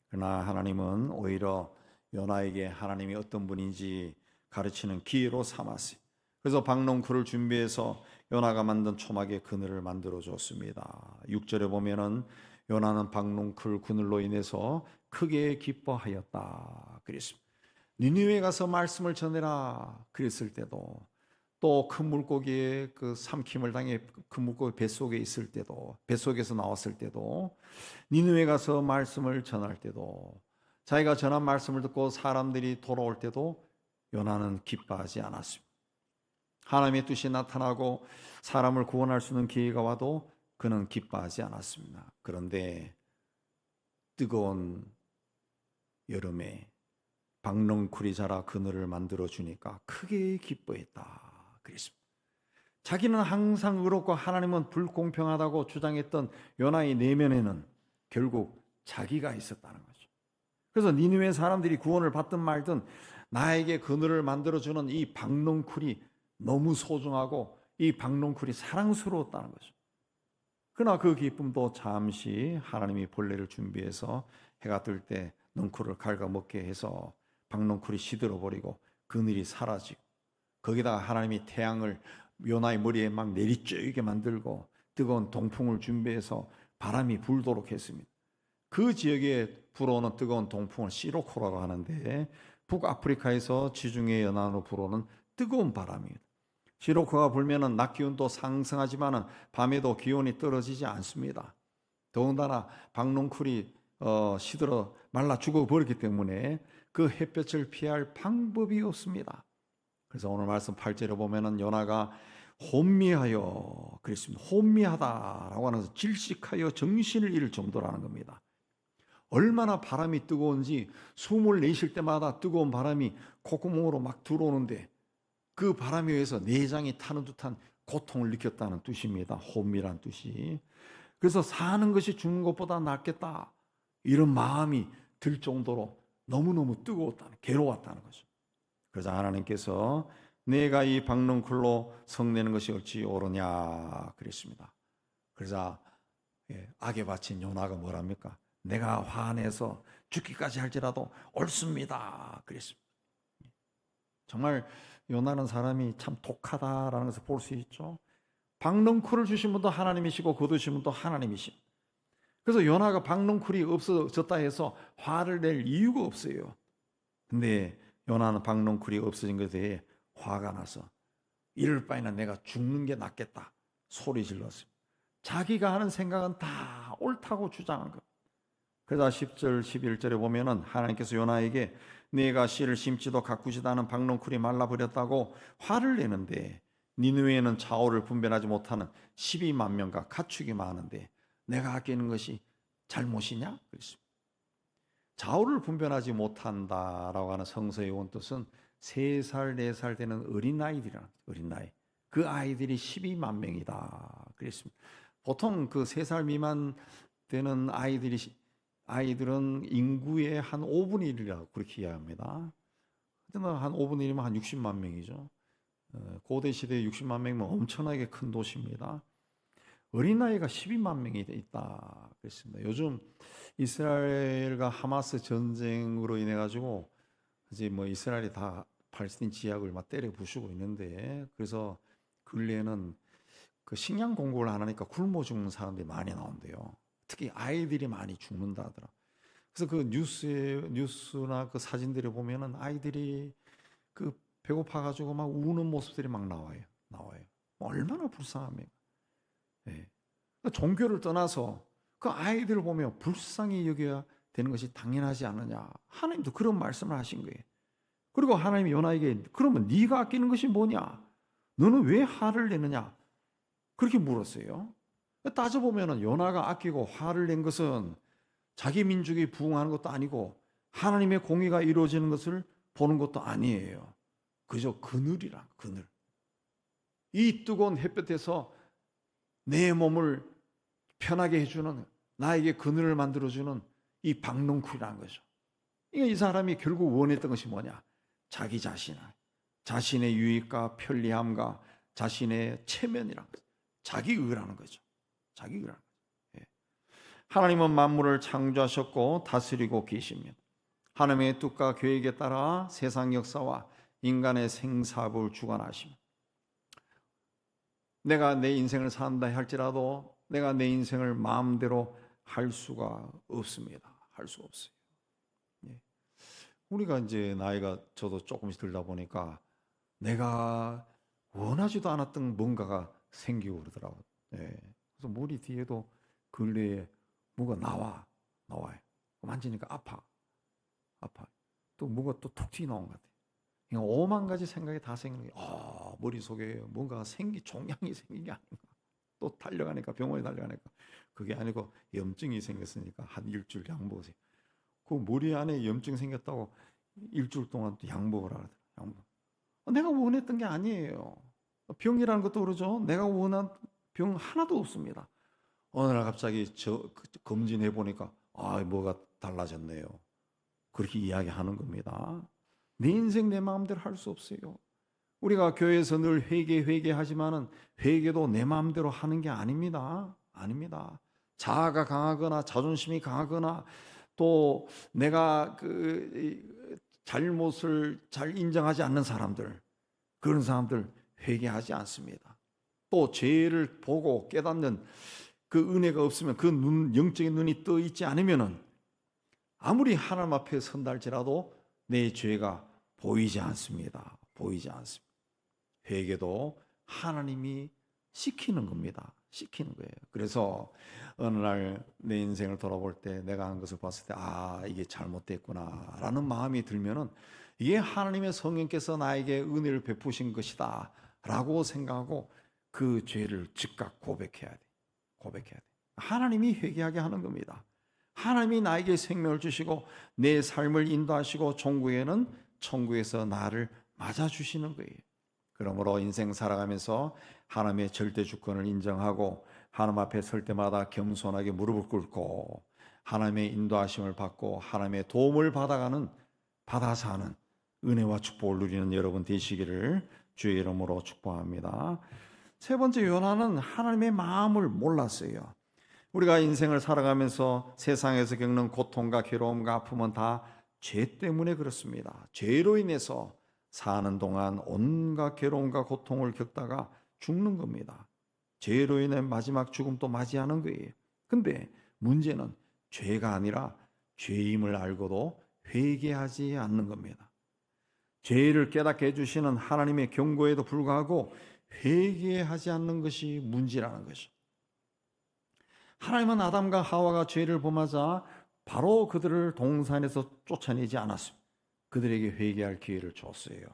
그러나 하나님은 오히려 요나에게 하나님이 어떤 분인지 가르치는 기회로 삼았어요. 그래서 박농쿨을 준비해서 요나가 만든 초막에 그늘을 만들어 줬습니다. 6절에 보면은 요나는 박농쿨 그늘로 인해서 크게 기뻐하였다 그랬습니다. 니느웨에 가서 말씀을 전해라 그랬을 때도, 또 큰 물고기의 그 삼킴을 당해 큰 물고기 뱃속에 있을 때도, 뱃속에서 나왔을 때도, 니느웨에 가서 말씀을 전할 때도, 자기가 전한 말씀을 듣고 사람들이 돌아올 때도 요나는 기뻐하지 않았습니다. 하나님의 뜻이 나타나고 사람을 구원할 수 있는 기회가 와도 그는 기뻐하지 않았습니다. 그런데 뜨거운 여름에 박농쿨이 자라 그늘을 만들어 주니까 크게 기뻐했다 그랬습니다. 자기는 항상 의롭고 하나님은 불공평하다고 주장했던 요나의 내면에는 결국 자기가 있었다는 거죠. 그래서 니느웨 사람들이 구원을 받든 말든 나에게 그늘을 만들어주는 이 박농쿨이 너무 소중하고 이 박농쿨이 사랑스러웠다는 거죠. 그러나 그 기쁨도 잠시 하나님이 벌레를 준비해서 해가 뜰 때 넝쿨을 갉아먹게 해서 박농쿨이 시들어버리고 그늘이 사라지고, 거기다가 하나님이 태양을 요나의 머리에 막 내리쬐게 만들고 뜨거운 동풍을 준비해서 바람이 불도록 했습니다. 그 지역에 불어오는 뜨거운 동풍을 시로코라고 하는데, 북아프리카에서 지중해 연안으로 불어오는 뜨거운 바람입니다. 시로코가 불면은 낮 기온도 상승하지만은 밤에도 기온이 떨어지지 않습니다. 더군다나 박농쿨이 시들어 말라 죽어버렸기 때문에 그 햇볕을 피할 방법이 없습니다. 그래서 오늘 말씀 8절에 보면은 요나가 혼미하여 그랬습니다. 혼미하다라고 하면서 질식하여 정신을 잃을 정도라는 겁니다. 얼마나 바람이 뜨거운지 숨을 내쉴 때마다 뜨거운 바람이 콧구멍으로 막 들어오는데 그 바람에 의해서 내장이 타는 듯한 고통을 느꼈다는 뜻입니다. 혼미란 뜻이. 그래서 사는 것이 죽는 것보다 낫겠다 이런 마음이 들 정도로 너무너무 뜨거웠다는, 괴로웠다는 거죠. 그래서 하나님께서 내가 이 박농쿨로 성내는 것이 어찌 옳으냐 그랬습니다. 그래서 악에 바친 요나가 뭐랍니까? 내가 화내서 죽기까지 할지라도 옳습니다 그랬습니다. 정말 요나는 사람이 참 독하다라는 것을 볼 수 있죠. 박농쿨을 주신 분도 하나님이시고 거두신 분도 하나님이십니다. 그래서 요나가 박농쿨이 없어졌다 해서 화를 낼 이유가 없어요. 근데 요나는 박농쿨이 없어진 것에 대해 화가 나서 이럴 바에는 내가 죽는 게 낫겠다 소리 질렀습니다. 자기가 하는 생각은 다 옳다고 주장한 것. 그래서 10절 11절에 보면은 하나님께서 요나에게 내가 씨를 심지도 가꾸지도 않은 박농쿨이 말라버렸다고 화를 내는데 니느웨에는 좌우를 분별하지 못하는 12만 명과 가축이 많은데 내가 아끼는 것이 잘못이냐? 그랬습니다. 좌우를 분별하지 못한다라고 하는 성서의 원뜻은 3살, 4살 되는 어린아이들이란 어린아이. 그 아이들이 12만 명이다. 그랬습니다. 보통 그 3살 미만 되는 아이들은 인구의 한 5분의 1이라고 그렇게 이해합니다. 한 5분의 1이면 한 60만 명이죠. 고대 시대에 60만 명이면 엄청나게 큰 도시입니다. 어린아이가 12만 명이 있다 그랬습니다. 요즘 이스라엘과 하마스 전쟁으로 인해 가지고 이제 뭐 이스라엘이 다 팔레스타인 지역을 막 때려 부수고 있는데, 그래서 근래에는 그 식량 공급을 안 하니까 굶어 죽는 사람들이 많이 나온대요. 특히 아이들이 많이 죽는다 하더라. 그래서 그 뉴스나 그 사진들을 보면은 아이들이 그 배고파 가지고 막 우는 모습들이 막 나와요. 얼마나 불쌍합니까? 네. 종교를 떠나서 그 아이들을 보면 불쌍히 여겨야 되는 것이 당연하지 않느냐. 하나님도 그런 말씀을 하신 거예요. 그리고 하나님이 요나에게 그러면 네가 아끼는 것이 뭐냐? 너는 왜 화를 내느냐? 그렇게 물었어요. 따져보면 요나가 아끼고 화를 낸 것은 자기 민족이 부흥하는 것도 아니고 하나님의 공의가 이루어지는 것을 보는 것도 아니에요. 그저 그늘이란 그늘. 이 뜨거운 햇볕에서 내 몸을 편하게 해주는, 나에게 그늘을 만들어주는 이 박농쿨이라는 거죠. 이 사람이 결국 원했던 것이 뭐냐? 자기 자신의 유익과 편리함과 자신의 체면이라는 거죠. 자기 의라는 거죠. 자기 의라는 거죠. 예. 하나님은 만물을 창조하셨고 다스리고 계십니다. 하나님의 뜻과 계획에 따라 세상 역사와 인간의 생사를 주관하십니다. 내가 내 인생을 산다 할지라도 내가 내 인생을 마음대로 할 수가 없습니다. 할 수 없어요. 예. 우리가 이제 나이가 저도 조금씩 들다 보니까 내가 원하지도 않았던 뭔가가 생기고 그러더라고요. 예. 그래서 머리 뒤에도 근래에 뭐가 나와요. 만지니까 아파. 또 뭐가 또 톡 튀어 나온 것 같아요. 그러니까 5만 가지 생각이 다 생기는 게, 머릿속에 뭔가 종양이 생긴 게 아닌가. 또 달려가니까, 병원에 달려가니까 그게 아니고 염증이 생겼으니까 한 일주일 양보하세요. 그 머리 안에 염증 생겼다고 일주일 동안 또 양보를 하더라고요. 내가 원했던 게 아니에요. 병이라는 것도 그러죠. 내가 원한 병 하나도 없습니다. 어느 날 갑자기 검진해 보니까 뭐가 달라졌네요. 그렇게 이야기하는 겁니다. 내 인생 내 마음대로 할 수 없어요. 우리가 교회에서 늘 회개하지만은 회개도 내 마음대로 하는 게 아닙니다. 자아가 강하거나 자존심이 강하거나 또 내가 그 잘못을 잘 인정하지 않는 사람들, 그런 사람들 회개하지 않습니다. 또 죄를 보고 깨닫는 그 은혜가 없으면 그 영적인 눈이 떠 있지 않으면은 아무리 하나님 앞에 선다 할지라도 내 죄가 보이지 않습니다. 회개도 하나님이 시키는 겁니다. 시키는 거예요. 그래서 어느 날 내 인생을 돌아볼 때 내가 한 것을 봤을 때 이게 잘못됐구나 라는 마음이 들면은 이게 하나님의 성령께서 나에게 은혜를 베푸신 것이다 라고 생각하고 그 죄를 즉각 고백해야 돼. 하나님이 회개하게 하는 겁니다. 하나님이 나에게 생명을 주시고 내 삶을 인도하시고 종국에는 천국에서 나를 맞아주시는 거예요. 그러므로 인생 살아가면서 하나님의 절대 주권을 인정하고 하나님 앞에 설 때마다 겸손하게 무릎을 꿇고 하나님의 인도하심을 받고 하나님의 도움을 받아서 하는 은혜와 축복을 누리는 여러분 되시기를 주의 이름으로 축복합니다. 세 번째, 요나는 하나님의 마음을 몰랐어요. 우리가 인생을 살아가면서 세상에서 겪는 고통과 괴로움과 아픔은 다 죄 때문에 그렇습니다. 죄로 인해서 사는 동안 온갖 괴로움과 고통을 겪다가 죽는 겁니다. 죄로 인해 마지막 죽음도 맞이하는 거예요. 근데 문제는 죄가 아니라 죄임을 알고도 회개하지 않는 겁니다. 죄를 깨닫게 해주시는 하나님의 경고에도 불구하고 회개하지 않는 것이 문제라는 것이죠. 하나님은 아담과 하와가 죄를 범하자 바로 그들을 동산에서 쫓아내지 않았습니다. 그들에게 회개할 기회를 줬어요.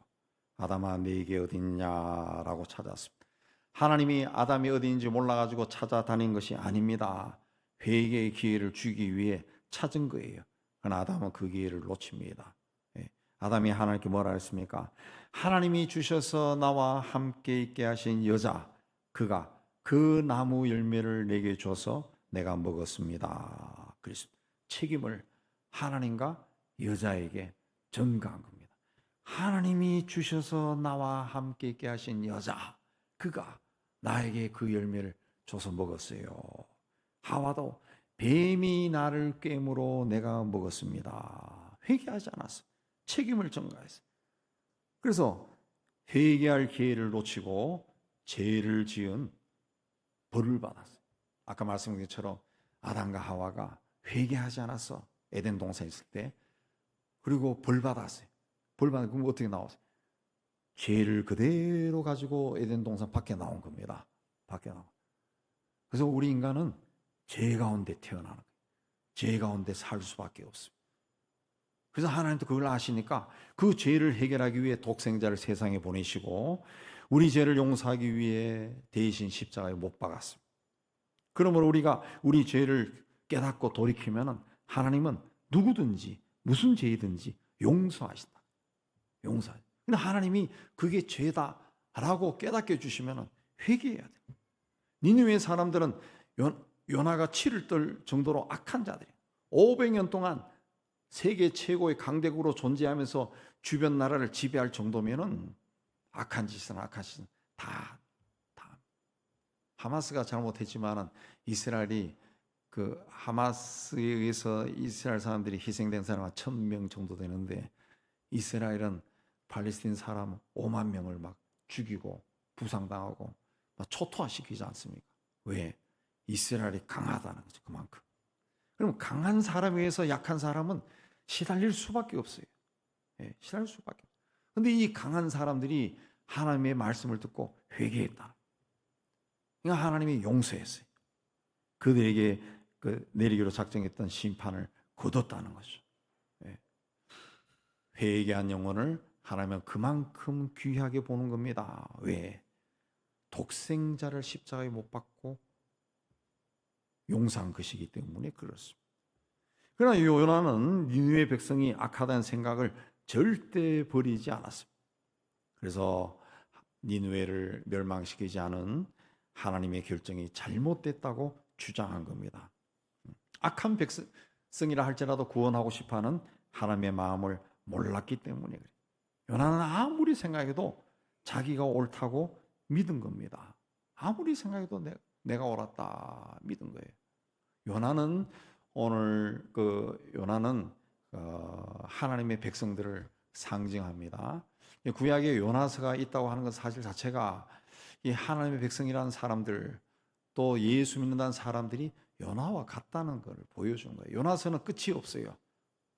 아담아, 네게 어디 있냐라고 찾았습니다. 하나님이 아담이 어디 있는지 몰라가지고 찾아다닌 것이 아닙니다. 회개의 기회를 주기 위해 찾은 거예요. 그러나 아담은 그 기회를 놓칩니다. 아담이 하나님께 뭐라 했습니까? 하나님이 주셔서 나와 함께 있게 하신 여자, 그가 그 나무 열매를 내게 줘서 내가 먹었습니다. 그래서 책임을 하나님과 여자에게 전가한 겁니다. 하나님이 주셔서 나와 함께 있게 하신 여자, 그가 나에게 그 열매를 줘서 먹었어요. 하와도 뱀이 나를 꿰므로 내가 먹었습니다. 회개하지 않았어. 책임을 전가했어요. 그래서 회개할 기회를 놓치고 죄를 지은 벌을 받았어요. 아까 말씀드린 것처럼 아담과 하와가 회개하지 않았어. 에덴 동산에 있을 때. 그리고 벌 받았어요. 그럼 어떻게 나왔어요? 죄를 그대로 가지고 에덴 동산 밖에 나온 겁니다. 그래서 우리 인간은 죄 가운데 태어나는 거예요. 죄 가운데 살 수밖에 없습니다. 그래서 하나님도 그걸 아시니까 그 죄를 해결하기 위해 독생자를 세상에 보내시고 우리 죄를 용서하기 위해 대신 십자가에 못 박았습니다. 그러므로 우리가 우리 죄를 깨닫고 돌이키면 하나님은 누구든지 무슨 죄이든지 용서하신다. 용서하신다. 근데 하나님이 그게 죄다라고 깨닫게 해주시면 회개해야 돼. 니느웨 사람들은 요나가 치를 떨 정도로 악한 자들이에요. 500년 동안 세계 최고의 강대국으로 존재하면서 주변 나라를 지배할 정도면은 악한 짓은 다 하마스가 잘못했지만은 이스라엘이 그 하마스에 의해서 이스라엘 사람들이 희생된 사람은 1,000명 정도 되는데 이스라엘은 팔레스틴 사람 5만 명을 막 죽이고 부상당하고 막 초토화시키지 않습니까? 왜? 이스라엘이 강하다는 거죠. 그만큼. 그럼 강한 사람에 의해서 약한 사람은 시달릴 수밖에 없어요. 예, 시달릴 수밖에. 근데 이 강한 사람들이 하나님의 말씀을 듣고 회개했다. 그러니까 하나님이 용서했어요. 그들에게 내리기로 작정했던 심판을 거뒀다는 거죠. 예. 회개한 영혼을 하나님은 그만큼 귀하게 보는 겁니다. 왜? 독생자를 십자가에 못 박고 용서한 것이기 때문에 그렇습니다. 그러나 요나는 니느웨 백성이 악하다는 생각을 절대 버리지 않았습니다. 그래서 니느웨를 멸망시키지 않은 하나님의 결정이 잘못됐다고 주장한 겁니다. 악한 백성이라 할지라도 구원하고 싶어하는 하나님의 마음을 몰랐기 때문에 그래요. 요나는 아무리 생각해도 자기가 옳다고 믿은 겁니다. 아무리 생각해도 내가 옳았다 믿은 거예요. 요나는 오늘 요나는 하나님의 백성들을 상징합니다. 구약에 요나서가 있다고 하는 것 사실 자체가 이 하나님의 백성이라는 사람들 또 예수 믿는다는 사람들이 요나와 같다는 걸 보여준 거예요. 요나서는 끝이 없어요.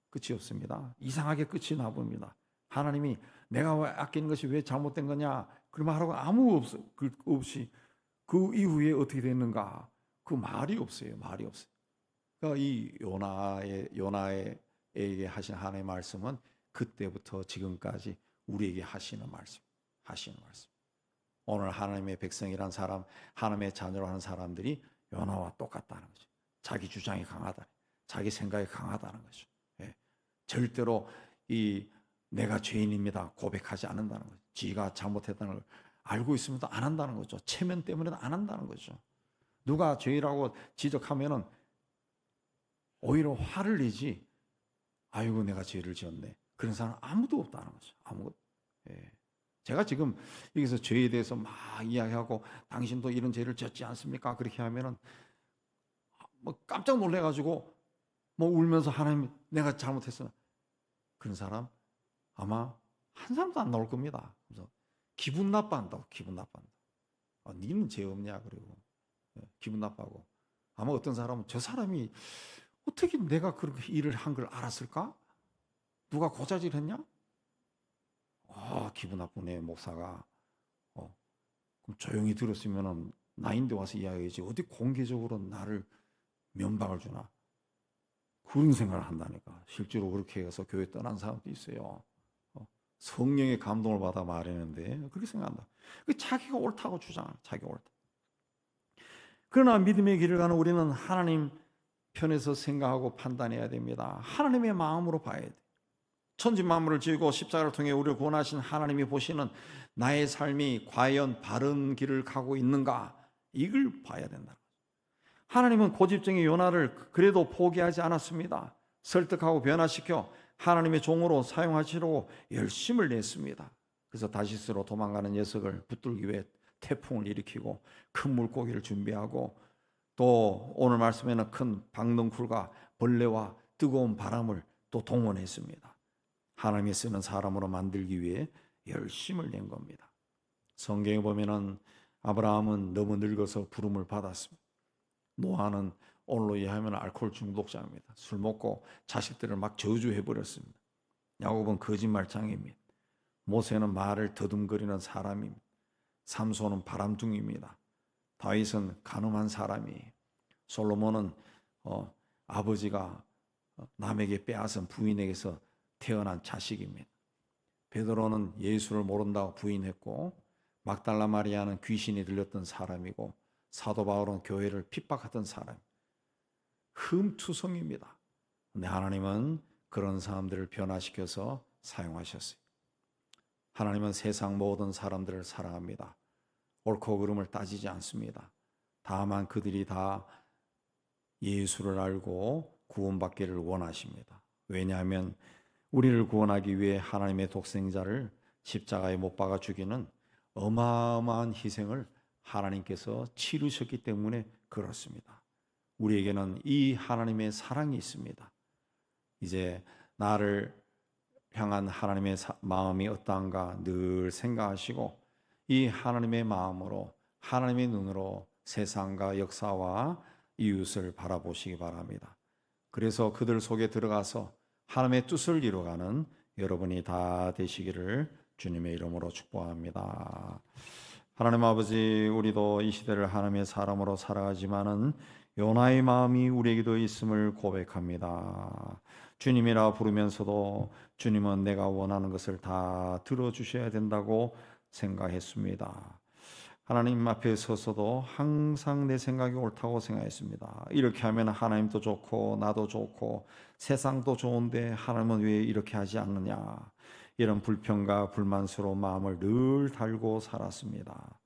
끝이 없습니다. 이상하게 끝이 나봅니다. 하나님이 내가 왜 아끼는 것이 왜 잘못된 거냐 그 말하고 아무 없이 그 이후에 어떻게 됐는가 그 말이 없어요. 말이 없어요. 그러니까 이 요나에게 하신 하나님의 말씀은 그때부터 지금까지 우리에게 하시는 말씀. 오늘 하나님의 백성이란 사람, 하나님의 자녀로 하는 사람들이 요나와 똑같다는 거죠. 자기 주장이 강하다, 자기 생각이 강하다는 거죠. 예. 절대로 내가 죄인입니다 고백하지 않는다는 거죠. 지가 잘못했다는 걸 알고 있으면도 안 한다는 거죠. 체면 때문에도 안 한다는 거죠. 누가 죄라고 지적하면은 오히려 화를 내지. 아이고 내가 죄를 지었네. 그런 사람 아무도 없다는 거죠. 아무것도. 예. 제가 지금 여기서 죄에 대해서 막 이야기하고 당신도 이런 죄를 지었지 않습니까? 그렇게 하면은 뭐 깜짝 놀래가지고 뭐 울면서 하나님 내가 잘못했어. 그런 사람 아마 한 사람도 안 나올 겁니다. 그래서 기분 나빠한다고. 니는 죄 없냐 그리고 기분 나빠하고 아마 어떤 사람은 저 사람이 어떻게 내가 그렇게 일을 한 걸 알았을까? 누가 고자질했냐? 기분 나쁘네 목사가. 그럼 조용히 들었으면은 나인데 와서 이야기하지 어디 공개적으로 나를 면박을 주나? 그런 생각을 한다니까. 실제로 그렇게 해서 교회 떠난 사람도 있어요. 성령의 감동을 받아 말했는데 그렇게 생각한다. 자기가 옳다고 주장하는 자기가 옳다. 그러나 믿음의 길을 가는 우리는 하나님 편에서 생각하고 판단해야 됩니다. 하나님의 마음으로 봐야 돼. 천지 만물을 지으고 십자가를 통해 우리를 구원하신 하나님이 보시는 나의 삶이 과연 바른 길을 가고 있는가 이걸 봐야 된다. 하나님은 고집쟁이 요나를 그래도 포기하지 않았습니다. 설득하고 변화시켜 하나님의 종으로 사용하시려고 열심을 냈습니다. 그래서 다시스로 도망가는 녀석을 붙들기 위해 태풍을 일으키고 큰 물고기를 준비하고 또 오늘 말씀에는 큰 박넝쿨과 벌레와 뜨거운 바람을 또 동원했습니다. 하나님이 쓰는 사람으로 만들기 위해 열심을 낸 겁니다. 성경에 보면은 아브라함은 너무 늙어서 부름을 받았습니다. 노아는 오늘로 이해하면 알코올 중독자입니다. 술 먹고 자식들을 막 저주해버렸습니다. 야곱은 거짓말장입니다. 모세는 말을 더듬거리는 사람입니다. 삼손은 바람둥이입니다. 다윗은 간음한 사람이에요. 솔로몬은 아버지가 남에게 빼앗은 부인에게서 태어난 자식입니다. 베드로는 예수를 모른다고 부인했고 막달라 마리아는 귀신이 들렸던 사람이고 사도 바울은 교회를 핍박하던 사람, 흠투성입니다. 근데 하나님은 그런 사람들을 변화시켜서 사용하셨어요. 하나님은 세상 모든 사람들을 사랑합니다. 옳고 그름을 따지지 않습니다. 다만 그들이 다 예수를 알고 구원받기를 원하십니다. 왜냐하면 우리를 구원하기 위해 하나님의 독생자를 십자가에 못 박아 죽이는 어마어마한 희생을 하나님께서 치르셨기 때문에 그렇습니다. 우리에게는 이 하나님의 사랑이 있습니다. 이제 나를 향한 하나님의 마음이 어떠한가 늘 생각하시고 이 하나님의 마음으로, 하나님의 눈으로 세상과 역사와 이웃을 바라보시기 바랍니다. 그래서 그들 속에 들어가서 하나님의 뜻을 이루어가는 여러분이 다 되시기를 주님의 이름으로 축복합니다. 하나님 아버지, 우리도 이 시대를 하나님의 사람으로 살아가지만은 요나의 마음이 우리에게도 있음을 고백합니다. 주님이라 부르면서도 주님은 내가 원하는 것을 다 들어주셔야 된다고 생각했습니다. 하나님 앞에 서서도 항상 내 생각이 옳다고 생각했습니다. 이렇게 하면 하나님도 좋고 나도 좋고 세상도 좋은데 하나님은 왜 이렇게 하지 않느냐, 이런 불평과 불만스러운 마음을 늘 달고 살았습니다.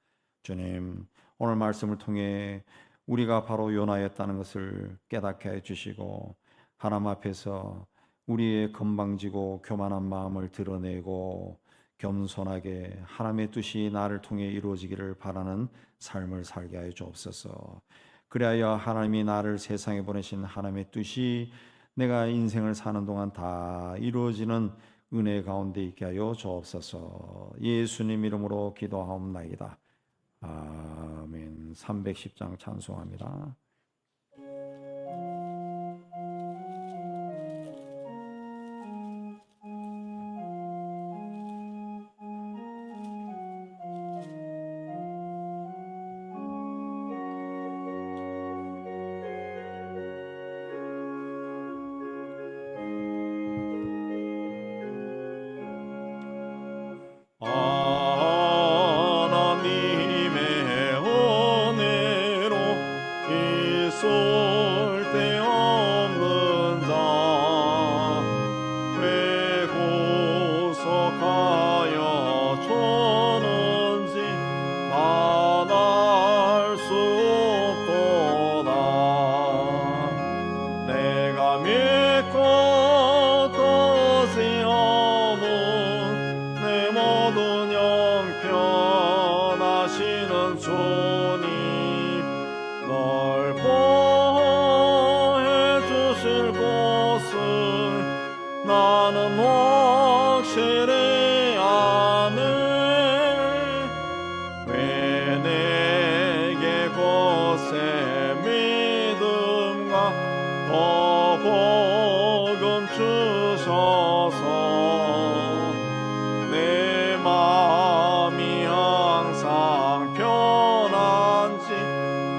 주님, 오늘 말씀을 통해 우리가 바로 요나였다는 것을 깨닫게 해주시고 하나님 앞에서 우리의 건방지고 교만한 마음을 드러내고 겸손하게 하나님의 뜻이 나를 통해 이루어지기를 바라는 삶을 살게 하여 주옵소서. 그리하여 하나님이 나를 세상에 보내신 하나님의 뜻이 내가 인생을 사는 동안 다 이루어지는 은혜 가운데 있게 하여 주옵소서. 예수님 이름으로 기도하옵나이다. 아멘. 310장 찬송합니다. 나는 확실히 아네. 왜 내게 곳에 믿음과 더 복음 주셔서 내 마음이 항상 편한지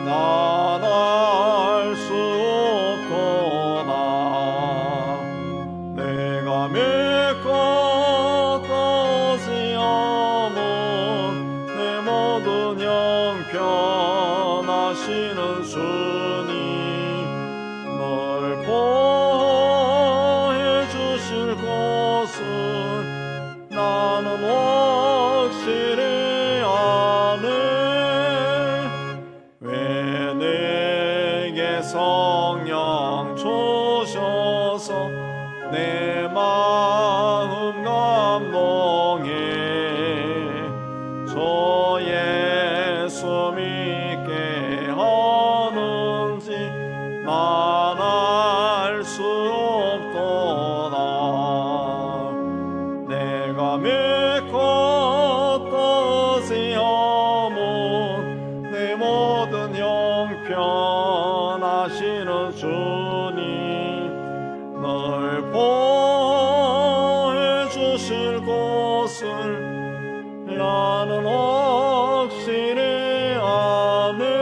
난 알 수 없도다. 내가 믿고 의지하면 내 모든 형편하시는 주님 널 보호해 주실 곳은 나는 확실히 아네. 왜 내게 성령 주셔서 내 마음 감동해 저 예수 믿게 하는지 난 알 수 없도다. 내가 믿고 의지하면 내 모든 형편하시는 주님 널 보호해 주실 곳을 나는 확실히 아네.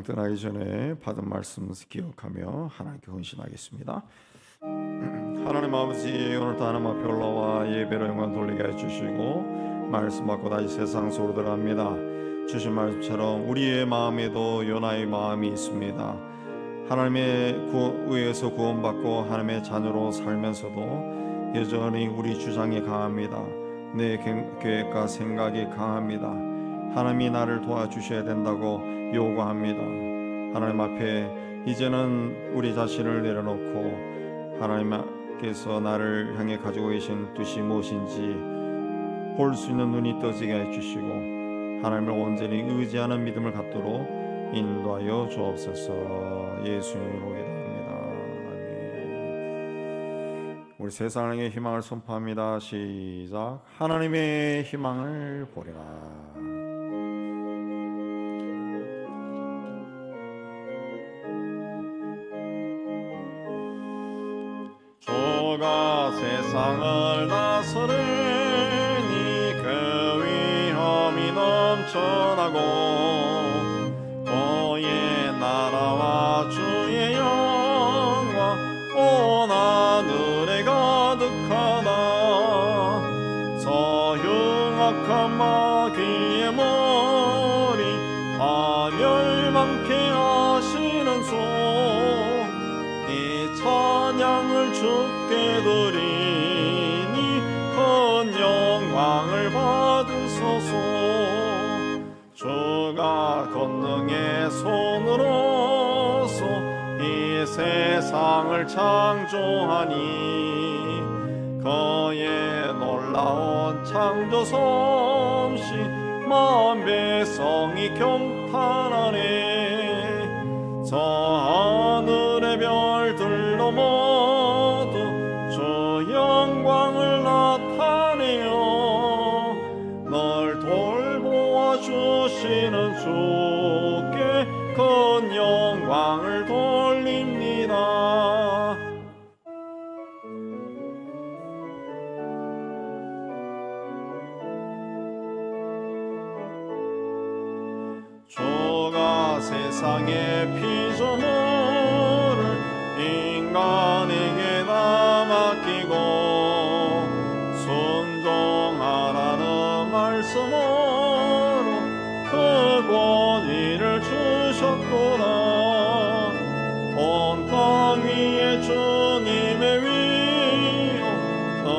떠나기 전에 받은 말씀 기억하며 하나님께 헌신하겠습니다. 하나님 아버지, 오늘도 하나님 앞에 올라와 예배로 영광 돌리게 해주시고 말씀 받고 다시 세상 속으로 들어갑니다. 주신 말씀처럼 우리의 마음에도 요나의 마음이 있습니다. 하나님의 의에서 구원받고 하나님의 자녀로 살면서도 여전히 우리 주장이 강합니다. 내 계획과 생각이 강합니다. 하나님이 나를 도와주셔야 된다고 요구합니다. 하나님 앞에 이제는 우리 자신을 내려놓고 하나님께서 나를 향해 가지고 계신 뜻이 무엇인지 볼 수 있는 눈이 떠지게 해주시고 하나님을 온전히 의지하는 믿음을 갖도록 인도하여 주옵소서. 예수님으로 기도합니다. 아멘. 우리 세상의 희망을 선포합니다. 시작. 하나님의 희망을 보리라. 주가 세상을 다스리니 그 위험이 넘쳐나고 그의 나라와 주의 영광 온 하늘에 가득하다. 서흉악한 마귀의 머리 다 멸망케 하시는 주 이 찬양을 주께 드리니 큰 영광을 받으소서. 주가 권능의 손으로서 이 세상을 창조하니 그의 놀라운 창조 솜씨 만 백성이 경탄하네. 저 하늘의 별들로 모두 주 영광을 나타내요. 널 돌보아 주시는 주께 큰 영광을 돌립니다. 주가 세상의 피조물을 인간에게 다 맡기고 순종하라는 말씀으로 그 권위를 주셨구나. 온 땅 위에 주님의 위엄 늘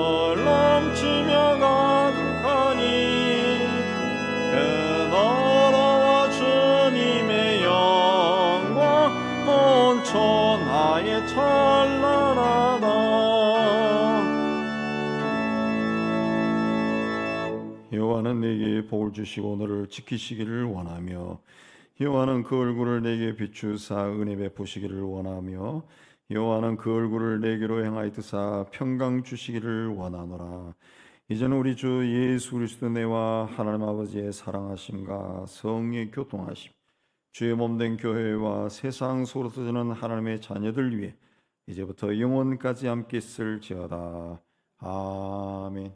넘치며 가득하니 그 나라와 주님의 영광 온 천하에 찬란하다. 여호와는 내게 복을 주시고 너를 지키시기를 원하며 여호와는 그 얼굴을 내게 비추사 은혜 베푸시기를 원하며 여호와는 그 얼굴을 내게로 행하여 평강 주시기를 원하노라. 이제는 우리 주 예수 그리스도 내와 하나님 아버지의 사랑하심과 성의 교통하심 주의 몸된 교회와 세상 속으로 터지는 하나님의 자녀들 위해 이제부터 영원까지 함께 있을지어다. 아멘.